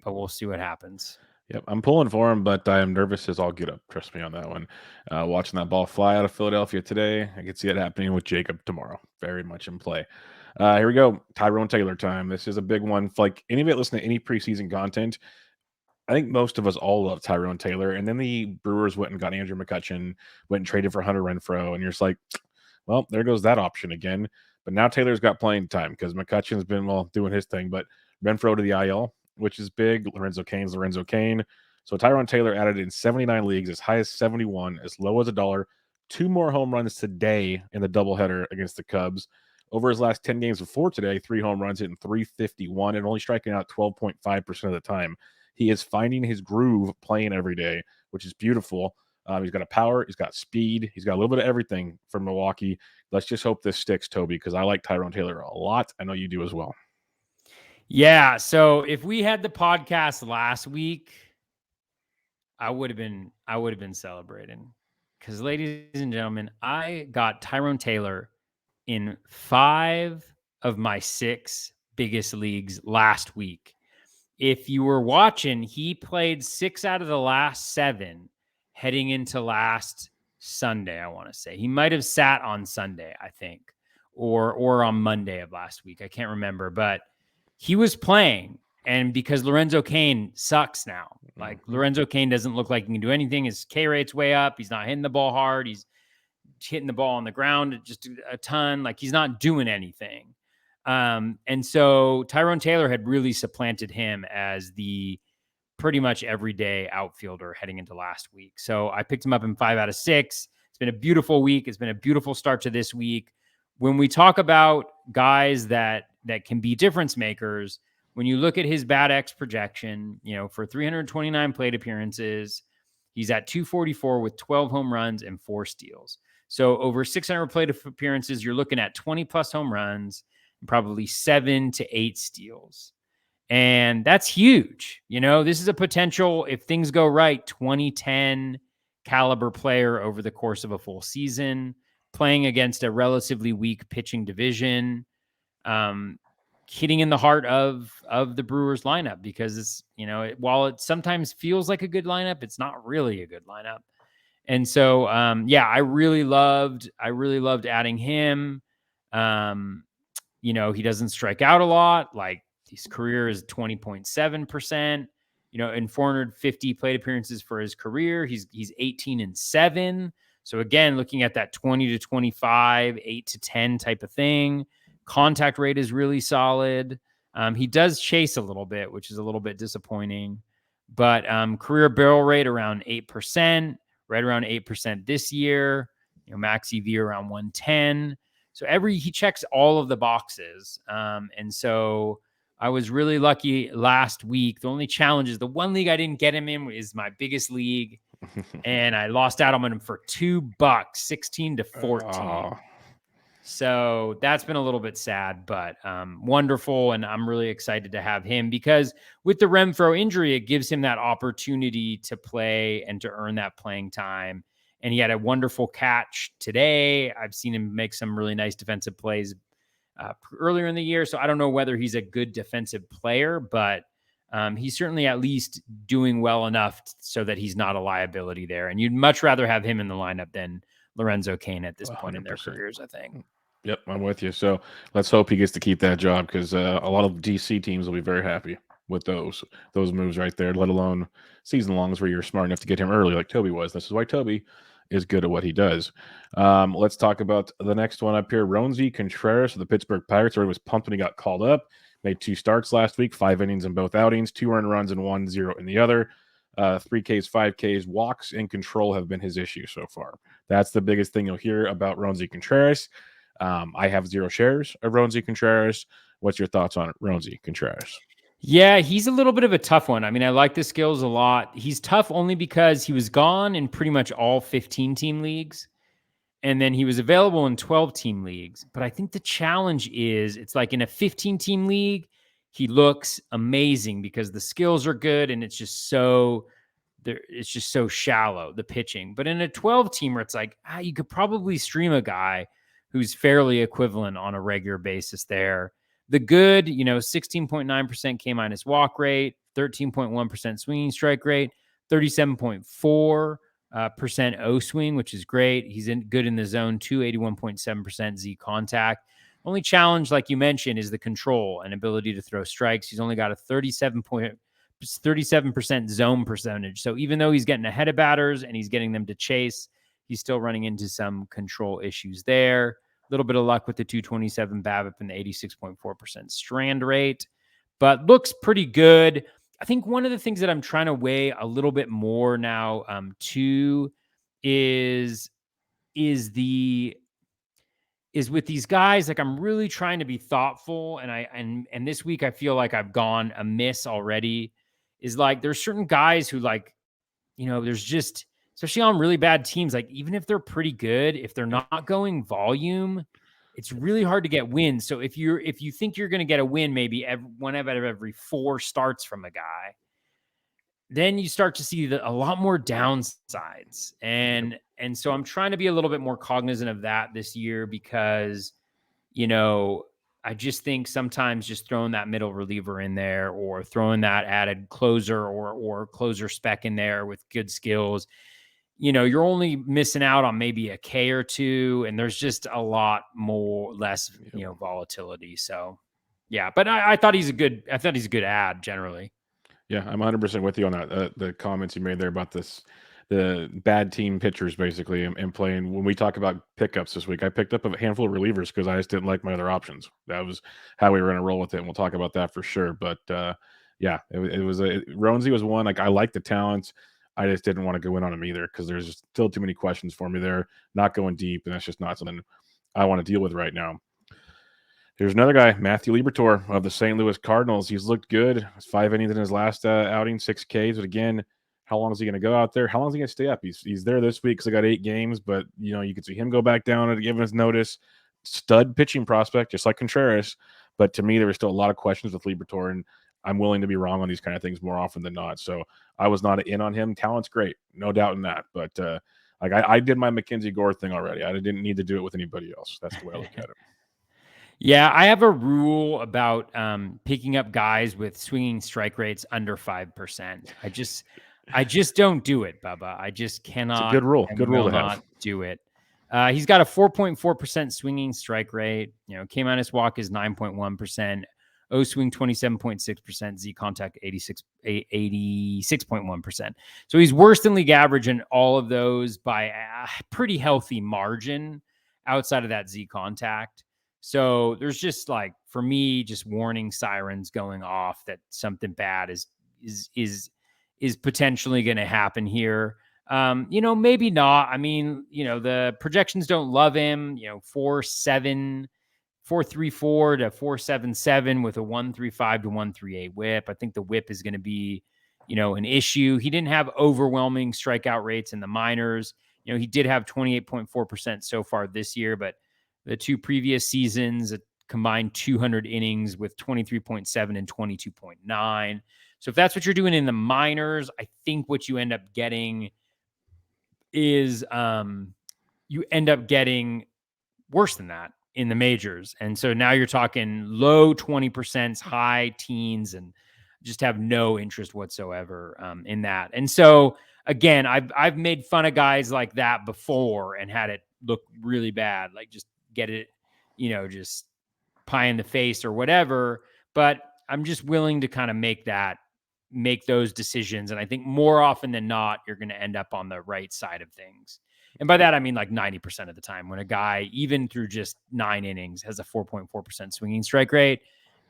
but we'll see what happens. Yep, I'm pulling for him, but I am nervous as all get up. Trust me on that one. Watching that ball fly out of Philadelphia today, I can see it happening with Jacob tomorrow. Very much in play. Here we go. Tyrone Taylor time. This is a big one. Like any of it, listen to any preseason content. I think most of us all love Tyrone Taylor. And then the Brewers went and got Andrew McCutchen, went and traded for Hunter Renfroe. And you're just like, well, there goes that option again. But now Taylor's got playing time because McCutchen's been, doing his thing. But Renfroe to the IL, which is big. Lorenzo Cain. So Tyrone Taylor added in 79 leagues, as high as 71, as low as $1. 2 more home runs today in the doubleheader against the Cubs. Over his last 10 games before today, 3 home runs, hitting 351, and only striking out 12.5% of the time. He is finding his groove playing every day, which is beautiful. He's got a power, he's got speed, he's got a little bit of everything from Milwaukee. Let's just hope this sticks, Toby, because I like Tyrone Taylor a lot. I know you do as well. Yeah, so if we had the podcast last week, I would have been celebrating. Because, ladies and gentlemen, I got Tyrone Taylor in 5 of my 6 biggest leagues last week. If you were watching, he played 6 out of the last 7 heading into last Sunday, I want to say. He might have sat on Sunday, I think, or on Monday of last week. I can't remember, but he was playing. And because Lorenzo Cain sucks now, like Lorenzo Cain doesn't look like he can do anything. His K rate's way up. He's not hitting the ball hard. He's hitting the ball on the ground just a ton. Like he's not doing anything. And so Tyrone Taylor had really supplanted him as the pretty much everyday outfielder heading into last week. So I picked him up in 5 out of 6. It's been a beautiful week. It's been a beautiful start to this week. When we talk about guys that can be difference makers, when you look at his BAT-X projection, for 329 plate appearances, he's at 244 with 12 home runs and 4 steals. So over 600 plate appearances, you're looking at 20 plus home runs and probably 7 to 8 steals. And that's huge. This is a potential, if things go right, 2010 caliber player over the course of a full season, playing against a relatively weak pitching division, hitting in the heart of the Brewers lineup because it's, while it sometimes feels like a good lineup, it's not really a good lineup. And so, I really loved adding him. He doesn't strike out a lot. Like his career is 20.7%, in 450 plate appearances for his career, he's 18-7. So again, looking at that 20 to 25, 8 to 10 type of thing. Contact rate is really solid. He does chase a little bit, which is a little bit disappointing, but career barrel rate around 8%, right around 8% this year, max EV around 110. So he checks all of the boxes. And so I was really lucky last week. The only challenge is the one league I didn't get him in is my biggest league. And I lost out on him for $2, 16 to 14. So that's been a little bit sad, but wonderful. And I'm really excited to have him because with the Renfroe injury, it gives him that opportunity to play and to earn that playing time. And he had a wonderful catch today. I've seen him make some really nice defensive plays earlier in the year. So I don't know whether he's a good defensive player, but he's certainly at least doing well enough so that he's not a liability there. And you'd much rather have him in the lineup than Lorenzo Cain at this point in their 100%. careers, I think. Yep, I'm with you. So let's hope he gets to keep that job because a lot of DC teams will be very happy with those moves right there. Let alone season longs where you're smart enough to get him early, like Toby was. This is why Toby is good at what he does. Let's talk about the next one up here. Rosie Contreras of the Pittsburgh Pirates. Everybody was pumped when he got called up. Made 2 starts last week, 5 innings in both outings, 2 earned runs and 1-0 in the other. 3 Ks, 5 Ks, walks, and control have been his issue so far. That's the biggest thing you'll hear about Rosie Contreras. I have 0 shares of Rosie Contreras. What's your thoughts on Rosie Contreras? Yeah, he's a little bit of a tough one. I mean, I like the skills a lot. He's tough only because he was gone in pretty much all 15-team leagues. And then he was available in 12-team leagues. But I think the challenge is it's like in a 15-team league, he looks amazing because the skills are good and it's just so shallow, the pitching. But in a 12-teamer, it's like, you could probably stream a guy who's fairly equivalent on a regular basis there. The good, 16.9% K minus walk rate, 13.1% swinging strike rate, 37.4% O swing, which is great. He's good in the zone too, 81.7% Z contact. Only challenge, like you mentioned, is the control and ability to throw strikes. He's only got a 37% zone percentage. So even though he's getting ahead of batters and he's getting them to chase, he's still running into some control issues there. A little bit of luck with the 227 BABIP and the 86.4% strand rate, but looks pretty good. I think one of the things that I'm trying to weigh a little bit more now, too, is with these guys. Like, I'm really trying to be thoughtful, and this week I feel like I've gone amiss already. Is like there's certain guys who there's just, especially on really bad teams, like even if they're pretty good, if they're not going volume, it's really hard to get wins. So if you think you're going to get a win, maybe one out of every 4 starts from a guy, then you start to see a lot more downsides. And so I'm trying to be a little bit more cognizant of that this year because, I just think sometimes just throwing that middle reliever in there or throwing that added closer or closer spec in there with good skills, you're only missing out on maybe a K or 2, and there's just a lot less volatility. So, yeah, but I thought he's a good ad generally. Yeah, I'm 100% with you on that. The comments you made there about the bad team pitchers basically and playing. When we talk about pickups this week, I picked up a handful of relievers because I just didn't like my other options. That was how we were going to roll with it, and we'll talk about that for sure. But yeah, it was Ronesy was one. Like, I like the talents. I just didn't want to go in on him either because there's just still too many questions for me there. Not going deep, and that's just not something I want to deal with right now. Here's another guy, Matthew Liberatore of the St. Louis Cardinals. He's looked good. 5 innings in his last outing, 6 Ks. But again, how long is he going to go out there? How long is he going to stay up? He's there this week because I got 8 games, but you can see him go back down and give his notice. Stud pitching prospect, just like Contreras. But to me, there were still a lot of questions with Liberatore, and I'm willing to be wrong on these kind of things more often than not. So I was not in on him. Talent's great, no doubt in that. But I did my Mackenzie Gore thing already. I didn't need to do it with anybody else. That's the way I look at it. Yeah, I have a rule about picking up guys with swinging strike rates under 5%. I just don't do it, Bubba. I just cannot. It's a good rule. Good rule to have. Do it. He's got a 4.4% swinging strike rate. K minus walk is 9.1%. O swing 27.6%. Z contact 86.1%. So he's worse than league average in all of those by a pretty healthy margin outside of that Z contact. So there's just, like, for me, just warning sirens going off that something bad is potentially going to happen here. Maybe not. I mean, the projections don't love him. 4.34 to 4.77 with a 1.35 to 1.38 whip. I think the whip is going to be, an issue. He didn't have overwhelming strikeout rates in the minors. He did have 28.4% so far this year, but The 2 previous seasons, a combined 200 innings with 23.7 and 22.9. So if that's what you're doing in the minors, I think what you end up getting is you end up getting worse than that in the majors. And so now you're talking low 20%, high teens, and just have no interest whatsoever in that. And so again, I've made fun of guys like that before and had it look really bad, like just get it, just pie in the face or whatever. But I'm just willing to kind of make those decisions. And I think more often than not, you're going to end up on the right side of things. And by that, I mean like 90% of the time when a guy, even through just 9 innings, has a 4.4% swinging strike rate,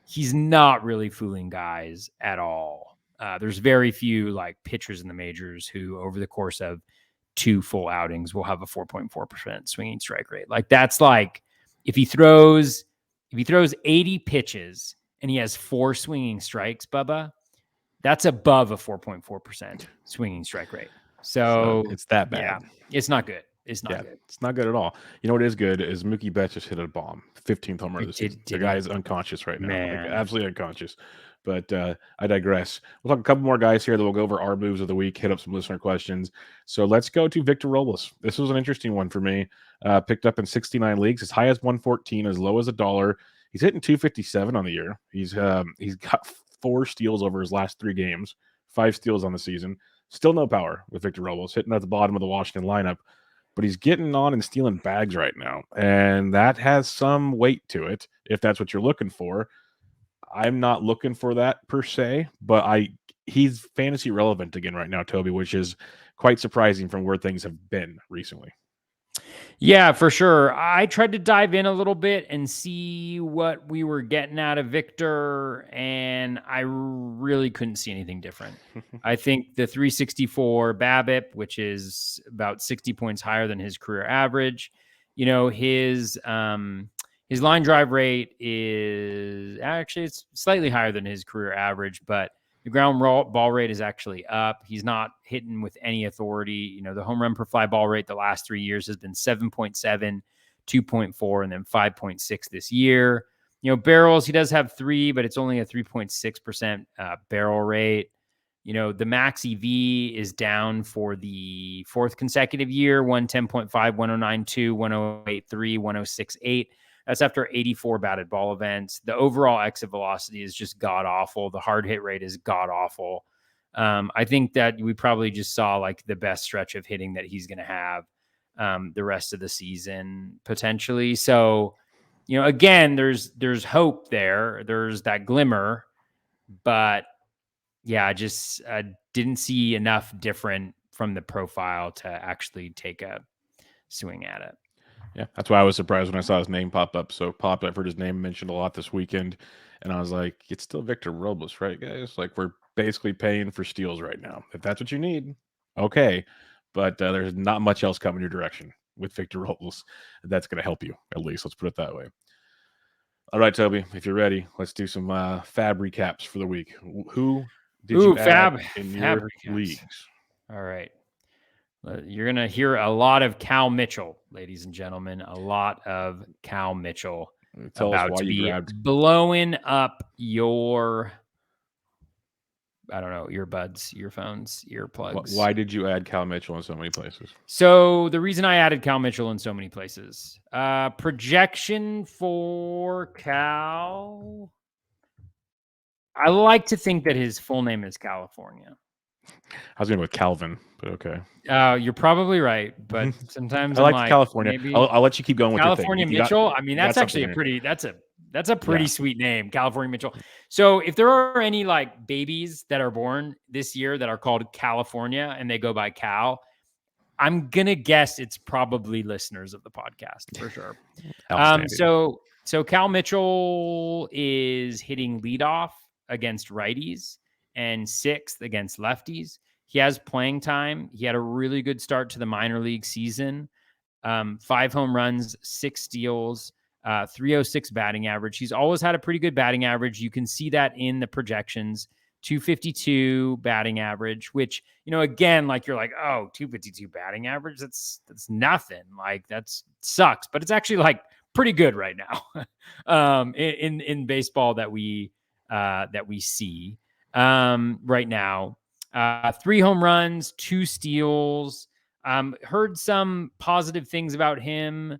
he's not really fooling guys at all. There's very few like pitchers in the majors who over the course of 2 full outings will have a 4.4% swinging strike rate. Like that's like if he throws 80 pitches and he has 4 swinging strikes, Bubba, that's above a 4.4% swinging strike rate. So it's that bad. Yeah, it's not good. It's not good. It's not good at all. You know what is good is Mookie Betts just hit a bomb, 15th home run of the season. The guy is unconscious right now, like absolutely unconscious. But I digress. We'll talk a couple more guys here that we'll go over our moves of the week, hit up some listener questions. So let's go to Victor Robles. This was an interesting one for me. Picked up in 69 leagues, as high as 114, as low as $1. He's hitting 257 on the year. He's got 4 steals over his last 3 games, 5 steals on the season. Still no power with Victor Robles, hitting at the bottom of the Washington lineup. But he's getting on and stealing bags right now. And that has some weight to it, if that's what you're looking for. I'm not looking for that per se, but he's fantasy relevant again right now, Toby, which is quite surprising from where things have been recently. Yeah, for sure. I tried to dive in a little bit and see what we were getting out of Victor, and I really couldn't see anything different. I think the 364 BABIP, which is about 60 points higher than his career average, his line drive rate is actually it's slightly higher than his career average, but the ground ball rate is actually up. He's not hitting with any authority. The home run per fly ball rate the last 3 years has been 7.7, 2.4, and then 5.6 this year. Barrels, he does have 3, but it's only a 3.6% barrel rate. The max EV is down for the 4th consecutive year, 110.5, 109.2, 108.3, 106.8. That's after 84 batted ball events. The overall exit velocity is just god awful. The hard hit rate is god awful. I think that we probably just saw like the best stretch of hitting that he's going to have the rest of the season potentially. So, again, there's hope there. There's that glimmer, but yeah, I just didn't see enough different from the profile to actually take a swing at it. Yeah, that's why I was surprised when I saw his name pop up. So I've heard his name mentioned a lot this weekend, and I was like, it's still Victor Robles, right, guys? Like, we're basically paying for steals right now. If that's what you need, okay. But there's not much else coming your direction with Victor Robles that's going to help you, at least. Let's put it that way. All right, Toby, if you're ready, let's do some FAAB recaps for the week. Who did you add in your leagues? All right. You're going to hear a lot of Cal Mitchell, ladies and gentlemen, a lot of Cal Mitchell. Tell us why you grabbed blowing up your, I don't know, earbuds, earphones, earplugs. Why did you add Cal Mitchell in so many places? So the reason I added Cal Mitchell in so many places, projection for Cal, I like to think that his full name is California. I was going to go with Calvin, but okay. You're probably right, but sometimes I like California. Maybe I'll let you keep going with California Mitchell. I mean, that's actually that's a pretty sweet name, California Mitchell. So if there are any like babies that are born this year that are called California and they go by Cal, I'm gonna guess it's probably listeners of the podcast for sure. So Cal Mitchell is hitting leadoff against righties and 6th against lefties. He has playing time. He had a really good start to the minor league season. 5 home runs, 6 steals, 306 batting average. He's always had a pretty good batting average. You can see that in the projections. 252 batting average, which, again, like you're like, oh, 252 batting average. That's nothing. Like that sucks, but it's actually like pretty good right now in baseball that we see right now. 3 home runs, 2 steals. Heard some positive things about him,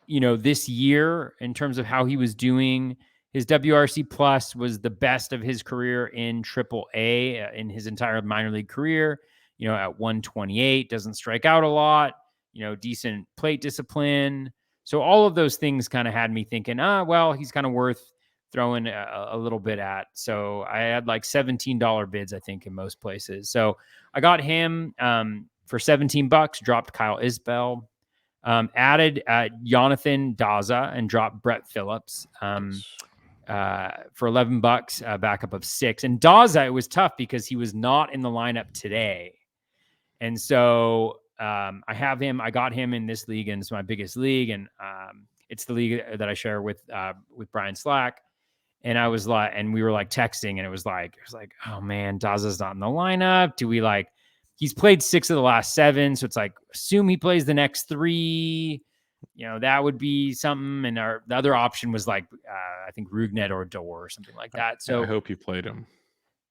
this year in terms of how he was doing. His WRC plus was the best of his career in AAA in his entire minor league career, at 128, doesn't strike out a lot, decent plate discipline. So all of those things kind of had me thinking, well, he's kind of worth throwing a little bit at. So I had like $17 bids, I think, in most places. So I got him for $17, dropped Kyle Isbell, added Jonathan Daza and dropped Brett Phillips for $11, backup of 6. And Daza, it was tough because he was not in the lineup today. And so I have him. I got him in this league, and it's my biggest league, and it's the league that I share with Brian Slack. And I was like, and we were like texting, and it was like, oh man, Daza's not in the lineup. Do we like? He's played 6 of the last 7, so it's like assume he plays the next 3. That would be something. And the other option was like I think Rugnet or Door or something like that. So I hope you played him.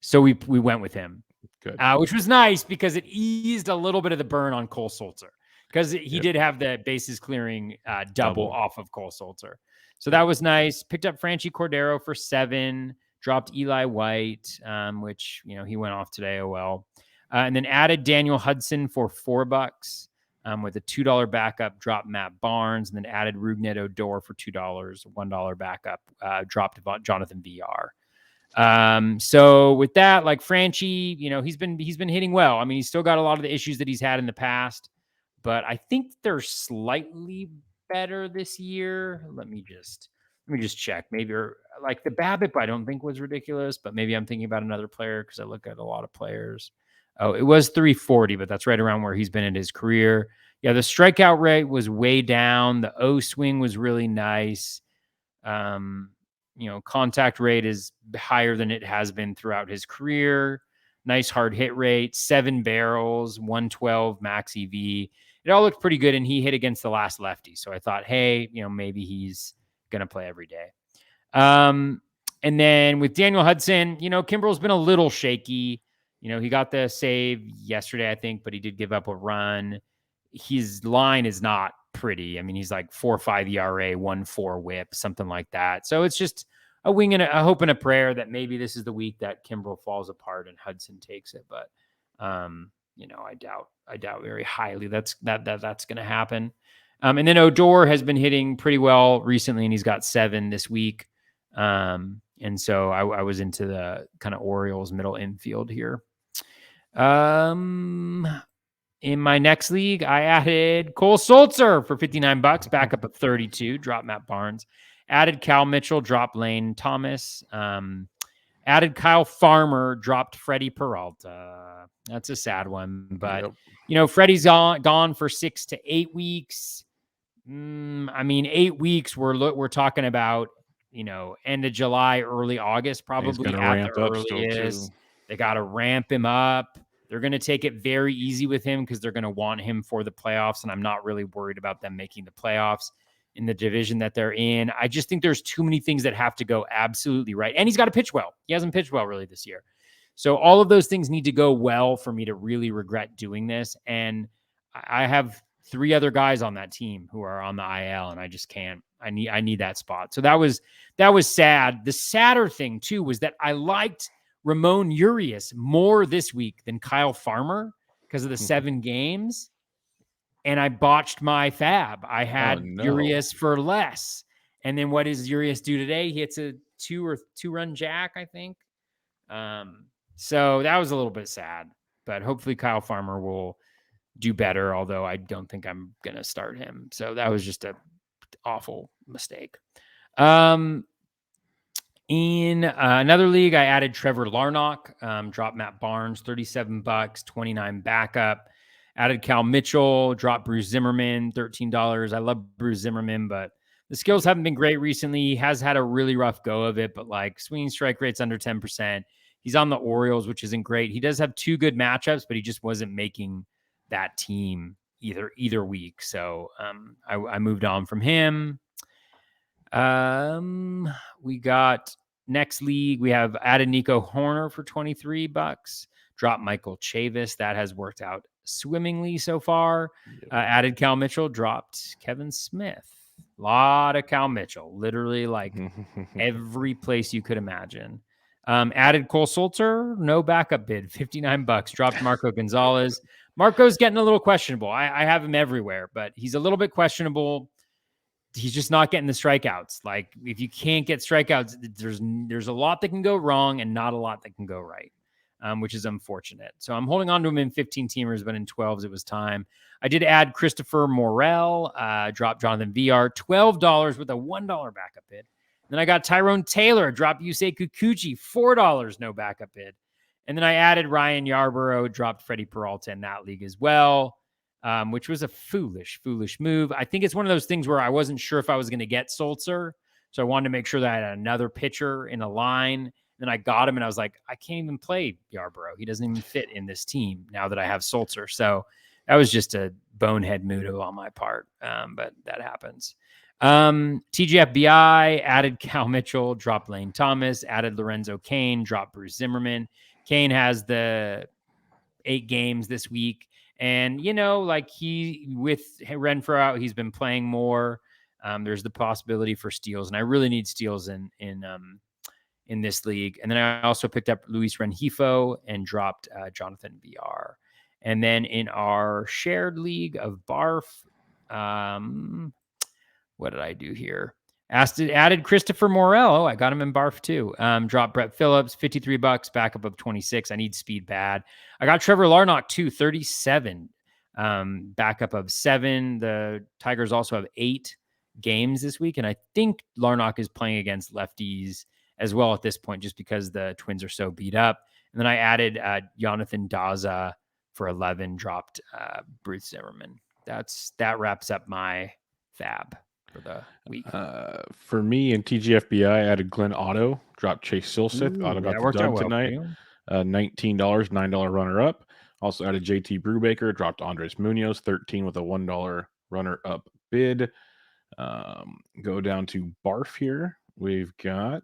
So we went with him. Good. Which was nice because it eased a little bit of the burn on Cole Solcer because he did have the bases clearing double off of Cole Solcer. So that was nice. Picked up Franchi Cordero for 7, dropped Eli White, which, he went off today. Oh, well. And then added Daniel Hudson for $4 with a $2 backup, dropped Matt Barnes, and then added Rugnet Odor for $2, $1 backup, dropped Jonathan VR. So with that, like Franchi, he's been hitting well. I mean, he's still got a lot of the issues that he's had in the past, but I think they're slightly better this year. Let me just check. Maybe like the BABIP, I don't think was ridiculous, but maybe I'm thinking about another player because I look at a lot of players. Oh, it was 340, but that's right around where he's been in his career. Yeah, the strikeout rate was way down. The O swing was really nice. Contact rate is higher than it has been throughout his career. Nice hard hit rate, 7 barrels, 112 max EV. It all looked pretty good, and he hit against the last lefty. So I thought, hey, maybe he's going to play every day. And then with Daniel Hudson, Kimbrel's been a little shaky. He got the save yesterday, I think, but he did give up a run. His line is not pretty. I mean, he's like 4.5 ERA, 1.4 WHIP, something like that. So it's just a wing and a hope and a prayer that maybe this is the week that Kimbrel falls apart and Hudson takes it. But I doubt very highly that's going to happen. And then Odor has been hitting pretty well recently, and he's got 7 this week. And so I was into the kind of Orioles middle infield here. In my next league, I added Cole Solcer for $59, backup of 32, dropped Matt Barnes. Added Cal Mitchell, dropped Lane Thomas. Added Kyle Farmer, dropped Freddie Peralta. That's a sad one, but Freddie's gone for 6 to 8 weeks. 8 weeks. We're talking about end of July, early August, probably at the earliest. They got to ramp him up. They're going to take it very easy with him because they're going to want him for the playoffs, and I'm not really worried about them making the playoffs in the division that they're in. I just think there's too many things that have to go absolutely right, and he's got to pitch well. He hasn't pitched well really this year. So all of those things need to go well for me to really regret doing this, and I have 3 other guys on that team who are on the IL, and I just can't. I need that spot. So that was sad. The sadder thing too was that I liked Ramon Urias more this week than Kyle Farmer because of the 7 games. And I botched my FAAB. I had Urias for less. And then what does Urias do today? He hits a 2-run jack, I think. So that was a little bit sad, but hopefully Kyle Farmer will do better, although I don't think I'm going to start him. So that was just a awful mistake. In another league, I added Trevor Larnach, dropped Matt Barnes, $37, 29 backup. Added Cal Mitchell, dropped Bruce Zimmerman, $13. I love Bruce Zimmerman, but the skills haven't been great recently. He has had a really rough go of it, but like swinging strike rate's under 10%. He's on the Orioles, which isn't great. He does have 2 good matchups, but he just wasn't making that team, either week. So I moved on from him. We got next league. We have added Nico Horner for $23. Dropped Michael Chavis. That has worked out swimmingly so far. Added Cal Mitchell. Dropped Kevin Smith. A lot of Cal Mitchell. Literally like every place you could imagine. Added Cole Solcer. No backup bid. $59. Dropped Marco Gonzalez. Marco's getting a little questionable. I have him everywhere, but he's a little bit questionable. He's just not getting the strikeouts. Like if you can't get strikeouts, there's a lot that can go wrong and not a lot that can go right, which is unfortunate. So I'm holding on to him in 15 teamers, but in 12s it was time. I did add Christopher Morel, dropped Jonathan VR, $12 with a $1 backup bid. Then I got Tyrone Taylor, dropped Yusei Kikuchi, $4, no backup bid. And then I added Ryan Yarborough, dropped Freddie Peralta in that league as well. Which was a foolish move. I think it's one of those things where I wasn't sure if I was going to get Solcer. So I wanted to make sure that I had another pitcher in a line. Then I got him and I was like, I can't even play Yarborough. He doesn't even fit in this team now that I have Solcer. So that was just a bonehead move on my part. But that happens. TGFBI added Cal Mitchell, dropped Lane Thomas, added Lorenzo Cain, dropped Bruce Zimmerman. Cain has the 8 games this week. And, like with Renfroe out, he's been playing more. There's the possibility for steals, and I really need steals in this league. And then I also picked up Luis Rengifo and dropped Jonathan VR. And then in our shared league of Barf, what did I do here? Added Christopher Morel. Oh, I got him in Barf too. Dropped Brett Phillips, $53, backup of 26. I need speed bad. I got Trevor Larnach too, 37, backup of 7. The Tigers also have 8 games this week, and I think Larnach is playing against lefties as well at this point, just because the Twins are so beat up. And then I added Jonathan Daza for 11, dropped Bruce Zimmerman. That wraps up my FAAB for the week. For me in TGFBI, I added Glenn Otto, dropped Chase Silseth. Otto got the dub tonight. $19, $9 runner up. Also added JT Brubaker, dropped Andres Munoz, 13 with a $1 runner up bid. Go down to Barf here. We've got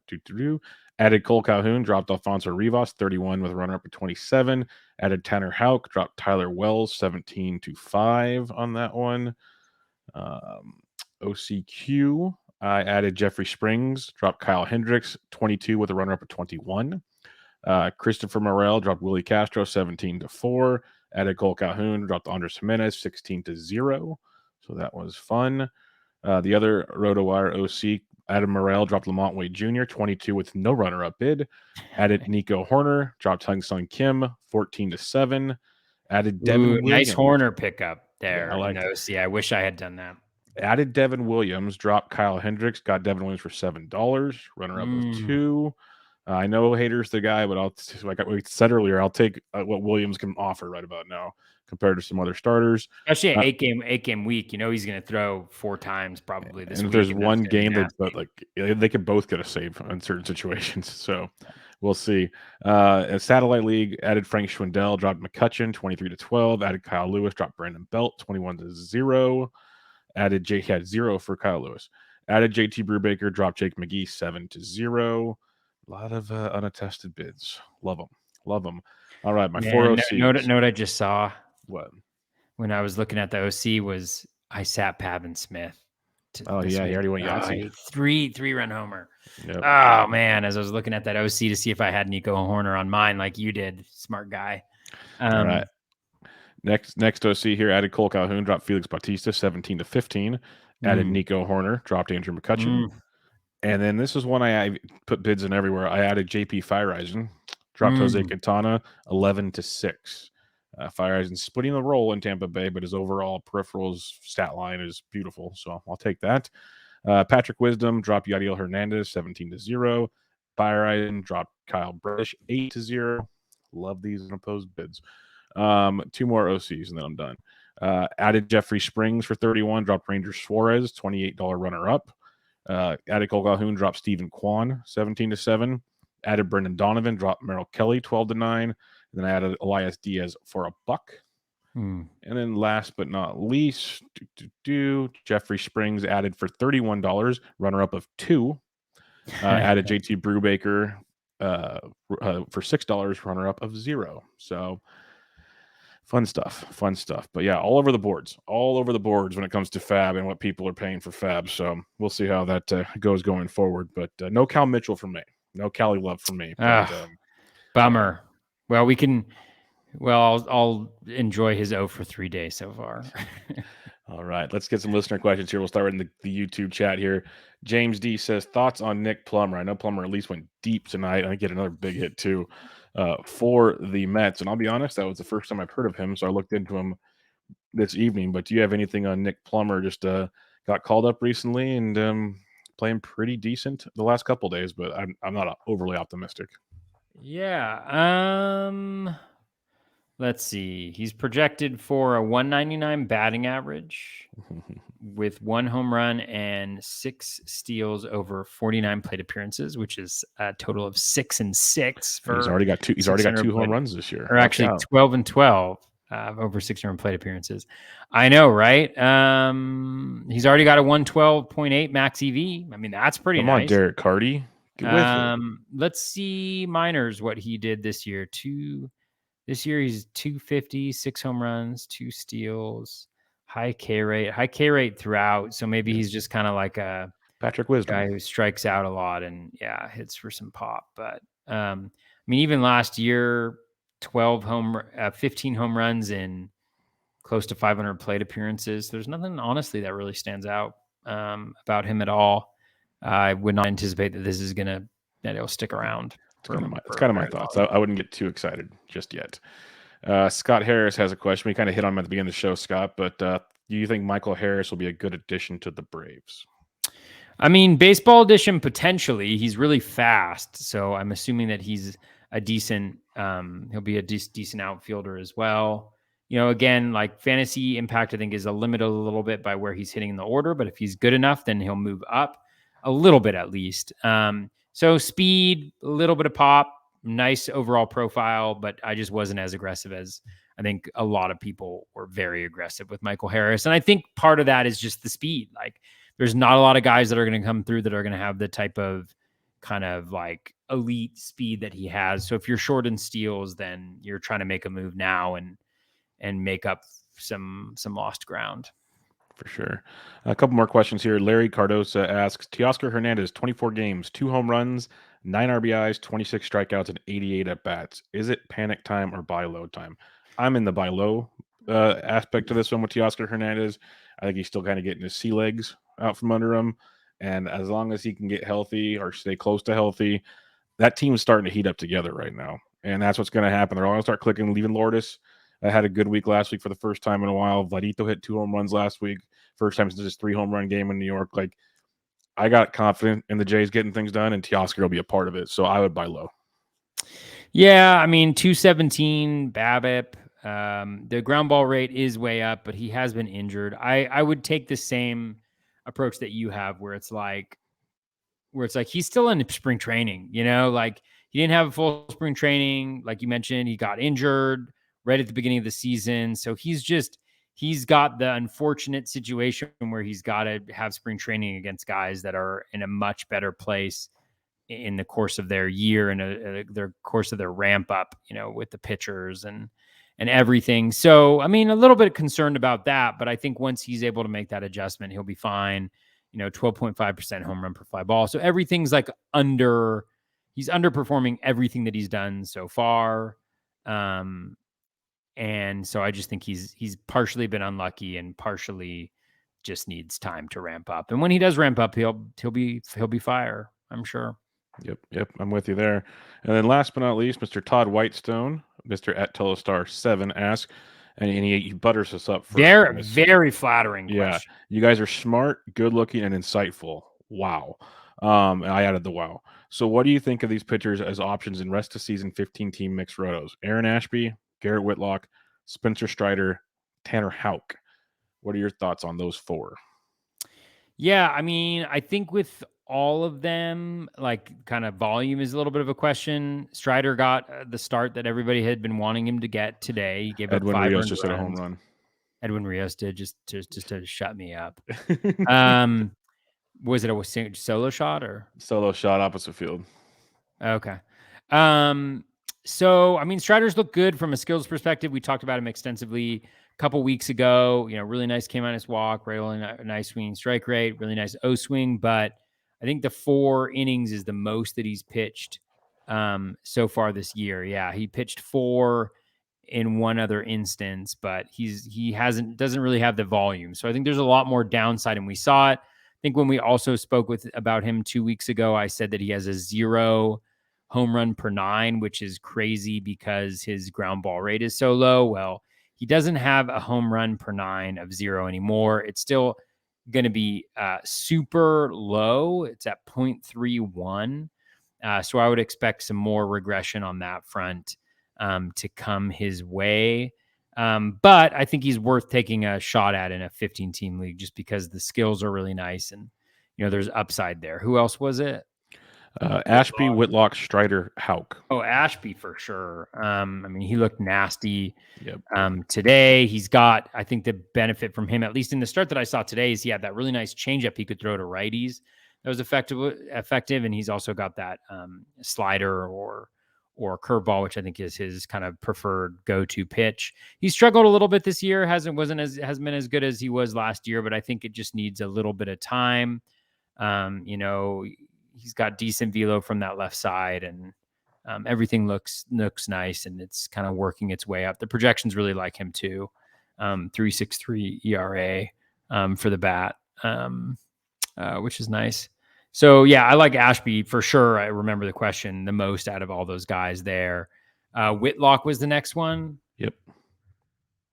added Cole Calhoun, dropped Alfonso Rivas, 31 with a runner up at 27. Added Tanner Houck, dropped Tyler Wells, 17-5 on that one. OCQ, I added Jeffrey Springs, dropped Kyle Hendricks, 22 with a runner up at 21. Christopher Morel dropped Willie Castro, 17-4. Added Cole Calhoun, dropped Andres Jimenez, 16-0. So that was fun. The other RotoWire OC, Adam Morel dropped Lamont Wade Jr., 22 with no runner-up bid. Added Nico Horner, dropped Hung Sung Kim, 14-7. Added Devin Williams. Nice Horner pickup there. Yeah, I like in the OC. I wish I had done that. Added Devin Williams, dropped Kyle Hendricks, got Devin Williams for $7, runner-up of 2. I know Hader's the guy, but like we said earlier, I'll take what Williams can offer right about now compared to some other starters. Especially an 8-game week, he's going to throw 4 times probably this week. And if there's one game they could both get a save in certain situations. So we'll see. A satellite league added Frank Schwindel, dropped McCutcheon, 23-12. Added Kyle Lewis, dropped Brandon Belt, 21-0. Added had 0 for Kyle Lewis. Added JT Brubaker, dropped Jake McGee, 7-0. A lot of unattested bids. Love them. All right, my 4 OCs. Know what I just saw? What? When I was looking at the OC was I sat Pavin Smith. Oh, yeah, he already went Yahtzee. 3-run homer. Yep. Oh, man, as I was looking at that OC to see if I had Nico Horner on mine like you did. Smart guy. All right. Next OC here, added Cole Calhoun, dropped Felix Bautista, 17-15. Added Nico Horner, dropped Andrew McCutcheon. And then this is one I put bids in everywhere. I added JP Fireisen, dropped Jose Quintana, 11-6. Fireisen splitting the role in Tampa Bay, but his overall peripherals stat line is beautiful, so I'll take that. Patrick Wisdom dropped Yadiel Hernandez, 17-0. Fireisen dropped Kyle Bradish, 8-0. Love these unopposed bids. 2 more OCs, and then I'm done. Added Jeffrey Springs for 31, dropped Ranger Suarez, $28 runner-up. Added Cole Calhoun, dropped Stephen Kwan, 17-7. Added Brendan Donovan, dropped Merrill Kelly, 12-9. And then I added Elias Diaz for $1. And then last but not least, Jeffrey Springs added for $31, runner-up of 2. Added JT Brubaker for $6, runner-up of 0. So fun stuff. But yeah, all over the boards when it comes to FAAB and what people are paying for FAAB. So we'll see how that goes going forward. But no Cal Mitchell for me. No Cali love for me. But, bummer. Yeah. Well, I'll enjoy his 0 for 3 days so far. All right, let's get some listener questions here. We'll start in the YouTube chat here. James D says, thoughts on Nick Plummer? I know Plummer at least went deep tonight. I get another big hit too for the Mets. And I'll be honest, that was the first time I've heard of him, so I looked into him this evening. But do you have anything on Nick Plummer? Just got called up recently and playing pretty decent the last couple days, but I'm not overly optimistic. Yeah. Let's see. He's projected for a 199 batting average with 1 home run and 6 steals over 49 plate appearances, which is a total of 6 and 6. He's already got 2. He's already got 2 home runs this year, or actually 12 and 12 over 600 plate appearances. I know, right? He's already got a 112.8 max EV. I mean, that's pretty nice. Come on, Derek Carty. Get with it. Let's see minors what he did this year. This year he's 250, 6 home runs, 2 steals, high K rate throughout. So maybe he's just kind of like a Patrick Wisdom guy who strikes out a lot and hits for some pop. But I mean, even last year, 15 home runs in close to 500 plate appearances. There's nothing honestly that really stands out about him at all. I would not anticipate that it'll stick around. It's kind of my thoughts. I wouldn't get too excited just yet. Scott Harris has a question. We kind of hit on him at the beginning of the show, Scott, but do you think Michael Harris will be a good addition to the Braves? I mean, baseball edition, potentially. He's really fast, so I'm assuming that he's a decent he'll be a decent outfielder as well. You know, again, like fantasy impact, I think is limited a little bit by where he's hitting in the order, but if he's good enough, then he'll move up a little bit at least. So speed, a little bit of pop, nice overall profile, but I just wasn't as aggressive as I think a lot of people were very aggressive with Michael Harris. And I think part of that is just the speed. Like there's not a lot of guys that are going to come through that are going to have the type of kind of like elite speed that he has. So if you're short in steals, then you're trying to make a move now and make up some lost ground. For sure. A couple more questions here. Larry Cardosa asks, Teoscar Hernandez, 24 games, 2 home runs, 9 RBIs, 26 strikeouts, and 88 at-bats. Is it panic time or buy low time? I'm in the buy low aspect of this one with Teoscar Hernandez. I think he's still kind of getting his sea legs out from under him. And as long as he can get healthy or stay close to healthy, that team is starting to heat up together right now. And that's what's going to happen. They're all going to start clicking, leaving Lourdes. I had a good week last week for the first time in a while. Vladito hit 2 home runs last week. First time since his 3 home run game in New York. Like, I got confident in the Jays getting things done, and Teoscar will be a part of it. So I would buy low. Yeah, I mean, 217 BABIP. The ground ball rate is way up, but he has been injured. I would take the same approach that you have, where it's like he's still in spring training. You know, like he didn't have a full spring training, like you mentioned. He got injured right at the beginning of the season, so he's got the unfortunate situation where he's got to have spring training against guys that are in a much better place in the course of their year and their course of their ramp up, you know, with the pitchers and everything. So, I mean, a little bit concerned about that, but I think once he's able to make that adjustment, he'll be fine. You know, 12.5% home run per fly ball. So everything's like he's underperforming everything that he's done so far. And so I just think he's partially been unlucky and partially just needs time to ramp up. And when he does ramp up, he'll be fire, I'm sure. Yep. I'm with you there. And then last but not least, Mr. Todd Whitestone, Mr. at Telestar7 asks, and he butters us up. Very flattering question. Yeah, you guys are smart, good looking, and insightful. Wow. And I added the wow. So what do you think of these pitchers as options in rest of season 15-team mixed rotos? Aaron Ashby, Garrett Whitlock, Spencer Strider, Tanner Houck. What are your thoughts on those 4? Yeah, I mean, I think with all of them, like kind of volume is a little bit of a question. Strider got the start that everybody had been wanting him to get today. He gave up Edwin 5 Rios earned just hit a home runs. run. Edwin Rios did just to shut me up. Was it a solo shot or Solo shot opposite field. okay? So I mean, Striders look good from a skills perspective. We talked about him extensively a couple weeks ago. You know, really nice K minus walk, really nice swinging strike rate, really nice O swing. But I think the 4 innings is the most that he's pitched so far this year. Yeah, he pitched 4 in one other instance, but doesn't really have the volume. So I think there's a lot more downside, and we saw it. I think when we also spoke about him 2 weeks ago, I said that he has a 0 home run per 9, which is crazy because his ground ball rate is so low. Well, he doesn't have a home run per 9 of 0 anymore. It's still going to be super low. It's at 0.31. So I would expect some more regression on that front to come his way. But I think he's worth taking a shot at in a 15-team league just because the skills are really nice and, you know, there's upside there. Who else was it? Ashby, Whitlock, Strider, Hauk. Oh, Ashby for sure. I mean, he looked nasty Yep. today. He's got, I think the benefit from him, at least in the start that I saw today, is he had that really nice changeup he could throw to righties. That was effective. And he's also got that slider or curveball, which I think is his kind of preferred go-to pitch. He struggled a little bit this year. Hasn't been as good as he was last year, but I think it just needs a little bit of time. You know, he's got decent velo from that left side, and everything looks nice, and it's kind of working its way up. The projections really like him too. 3.63 ERA for the bat, which is nice. So yeah, I like Ashby for sure. I remember the question the most out of all those guys there. Whitlock was the next one. Yep.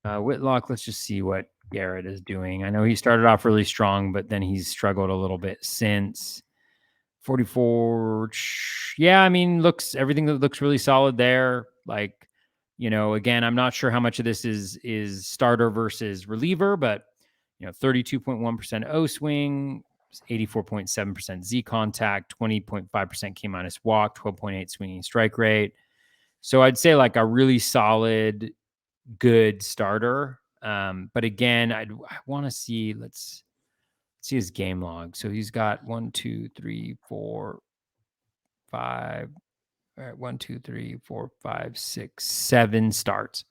Whitlock, let's just see what Garrett is doing. I know he started off really strong, but then he's struggled a little bit since. 44. Yeah, I mean, everything looks really solid there. Like, you know, again, I'm not sure how much of this is starter versus reliever, but you know, 32.1% O swing, 84.7% Z contact, 20.5% K minus walk, 12.8 swinging strike rate. So I'd say like a really solid, good starter. But again, I want to see, let's see his game log. So he's got 1, 2, 3, 4, 5. All right, 1, 2, 3, 4, 5, 6, 7 starts.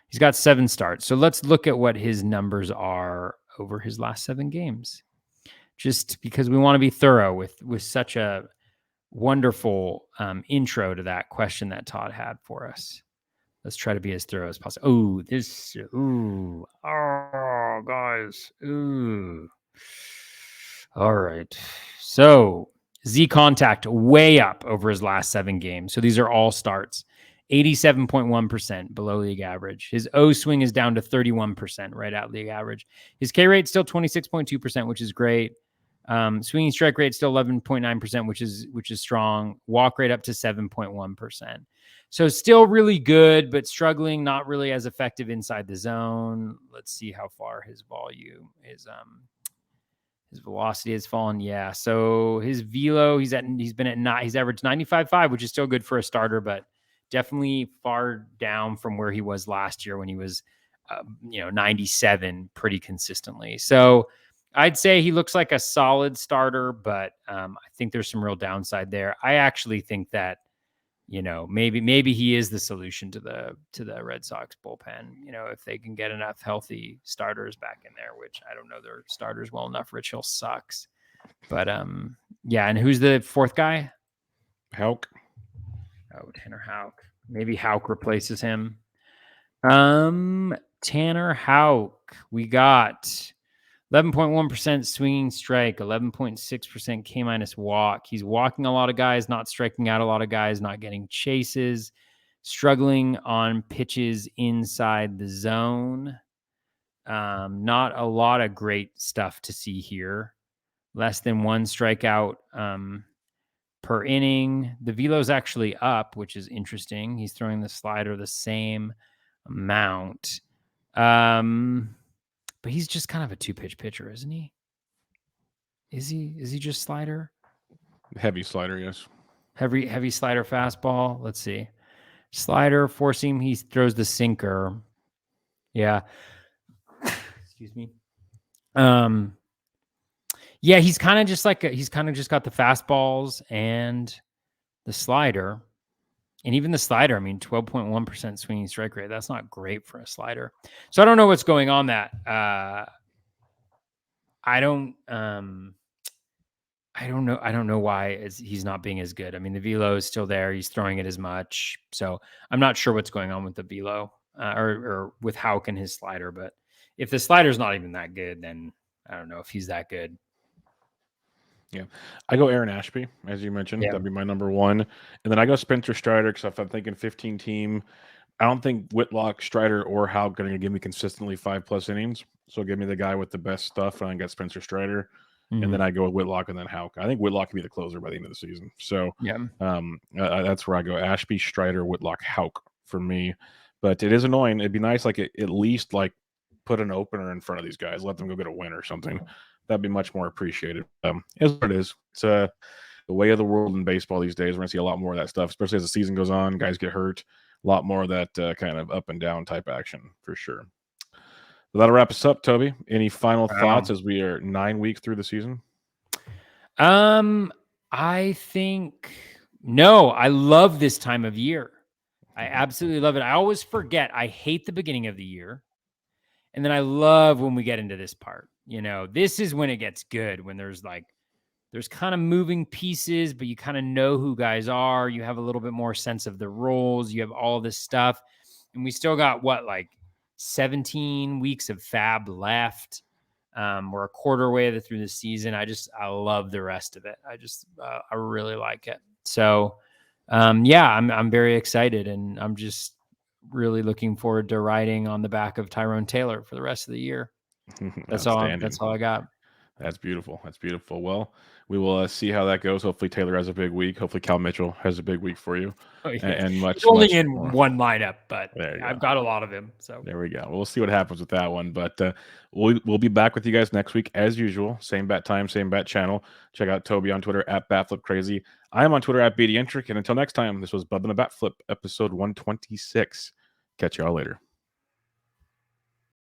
He's got 7 starts. So let's look at what his numbers are over his last 7 games. Just because we want to be thorough with such a wonderful intro to that question that Todd had for us. Let's try to be as thorough as possible. Oh, guys. All right. So Z contact way up over his last 7 games. So these are all starts. 87.1% below league average. His O swing is down to 31%, right at league average. His K rate still 26.2%, which is great. Swinging strike rate still 11.9%, which is strong. Walk rate up to 7.1%. So still really good, but struggling, not really as effective inside the zone. Let's see how far his volume is. His velocity has fallen. Yeah. So his velo, he's averaged 95.5, which is still good for a starter, but definitely far down from where he was last year when he was, 97 pretty consistently. So I'd say he looks like a solid starter, but I think there's some real downside there. I actually think that, maybe he is the solution to the Red Sox bullpen. If they can get enough healthy starters back in there, which I don't know their starters well enough. Rich Hill sucks, but yeah. And who's the 4th guy? Hauk. Oh, Tanner Houck. Maybe Houck replaces him. Tanner Houck. We got 11.1% swinging strike, 11.6% K minus walk. He's walking a lot of guys, not striking out a lot of guys, not getting chases, struggling on pitches inside the zone. Not a lot of great stuff to see here. Less than 1 strikeout per inning. The velo's actually up, which is interesting. He's throwing the slider the same amount. But he's just kind of a 2-pitch pitcher, isn't he? Is he just slider? Heavy slider, yes. Heavy slider fastball. Let's see. Slider, four seam. He throws the sinker. Yeah. Excuse me. Yeah, he's kind of just got the fastballs and the slider. And even the slider, I mean, 12.1% swinging strike rate. That's not great for a slider. So I don't know what's going on that. I don't know. I don't know why he's not being as good. I mean, the velo is still there. He's throwing it as much. So I'm not sure what's going on with the velo or with Houck and his slider. But if the slider's not even that good, then I don't know if he's that good. Yeah, I go Aaron Ashby, as you mentioned. Yeah. That'd be my number one. And then I go Spencer Strider because if I'm thinking 15 team, I don't think Whitlock, Strider, or Houck are going to give me consistently 5+ innings. So give me the guy with the best stuff, and I got Spencer Strider. And then I go with Whitlock and then Houck. I think Whitlock can be the closer by the end of the season. So Yeah. that's where I go. Ashby, Strider, Whitlock, Houck for me. But it is annoying. It'd be nice, like at least like put an opener in front of these guys, let them go get a win or something. That'd be much more appreciated. Is what it is. It's the way of the world in baseball these days. We're gonna see a lot more of that stuff, especially as the season goes on. Guys get hurt. A lot more of that kind of up and down type action for sure. But that'll wrap us up, Toby. Any final thoughts as we are 9 weeks through the season? I think no. I love this time of year. I absolutely love it. I always forget. I hate the beginning of the year. And then I love when we get into this part. You know, this is when it gets good, when there's kind of moving pieces, but you kind of know who guys are. You have a little bit more sense of the roles. You have all this stuff. And we still got 17 weeks of FAAB left. We're a quarter way through the season. I love the rest of it. I really like it. So, I'm very excited, and I'm just really looking forward to riding on the back of Tyrone Taylor for the rest of the year. That's all I got. That's beautiful. That's beautiful. Well, we will see how that goes. Hopefully Taylor has a big week. Hopefully Cal Mitchell has a big week for you. Oh, yes. And much He's only much in more. one lineup, but I've got a lot of him. So there we go. We'll see what happens with that one. But we'll be back with you guys next week as usual. Same bat time, same bat channel. Check out Toby on Twitter at BatFlipCrazy. I am on Twitter at BDentric. And until next time, this was Bubba and the BatFlip, episode 126. Catch y'all later.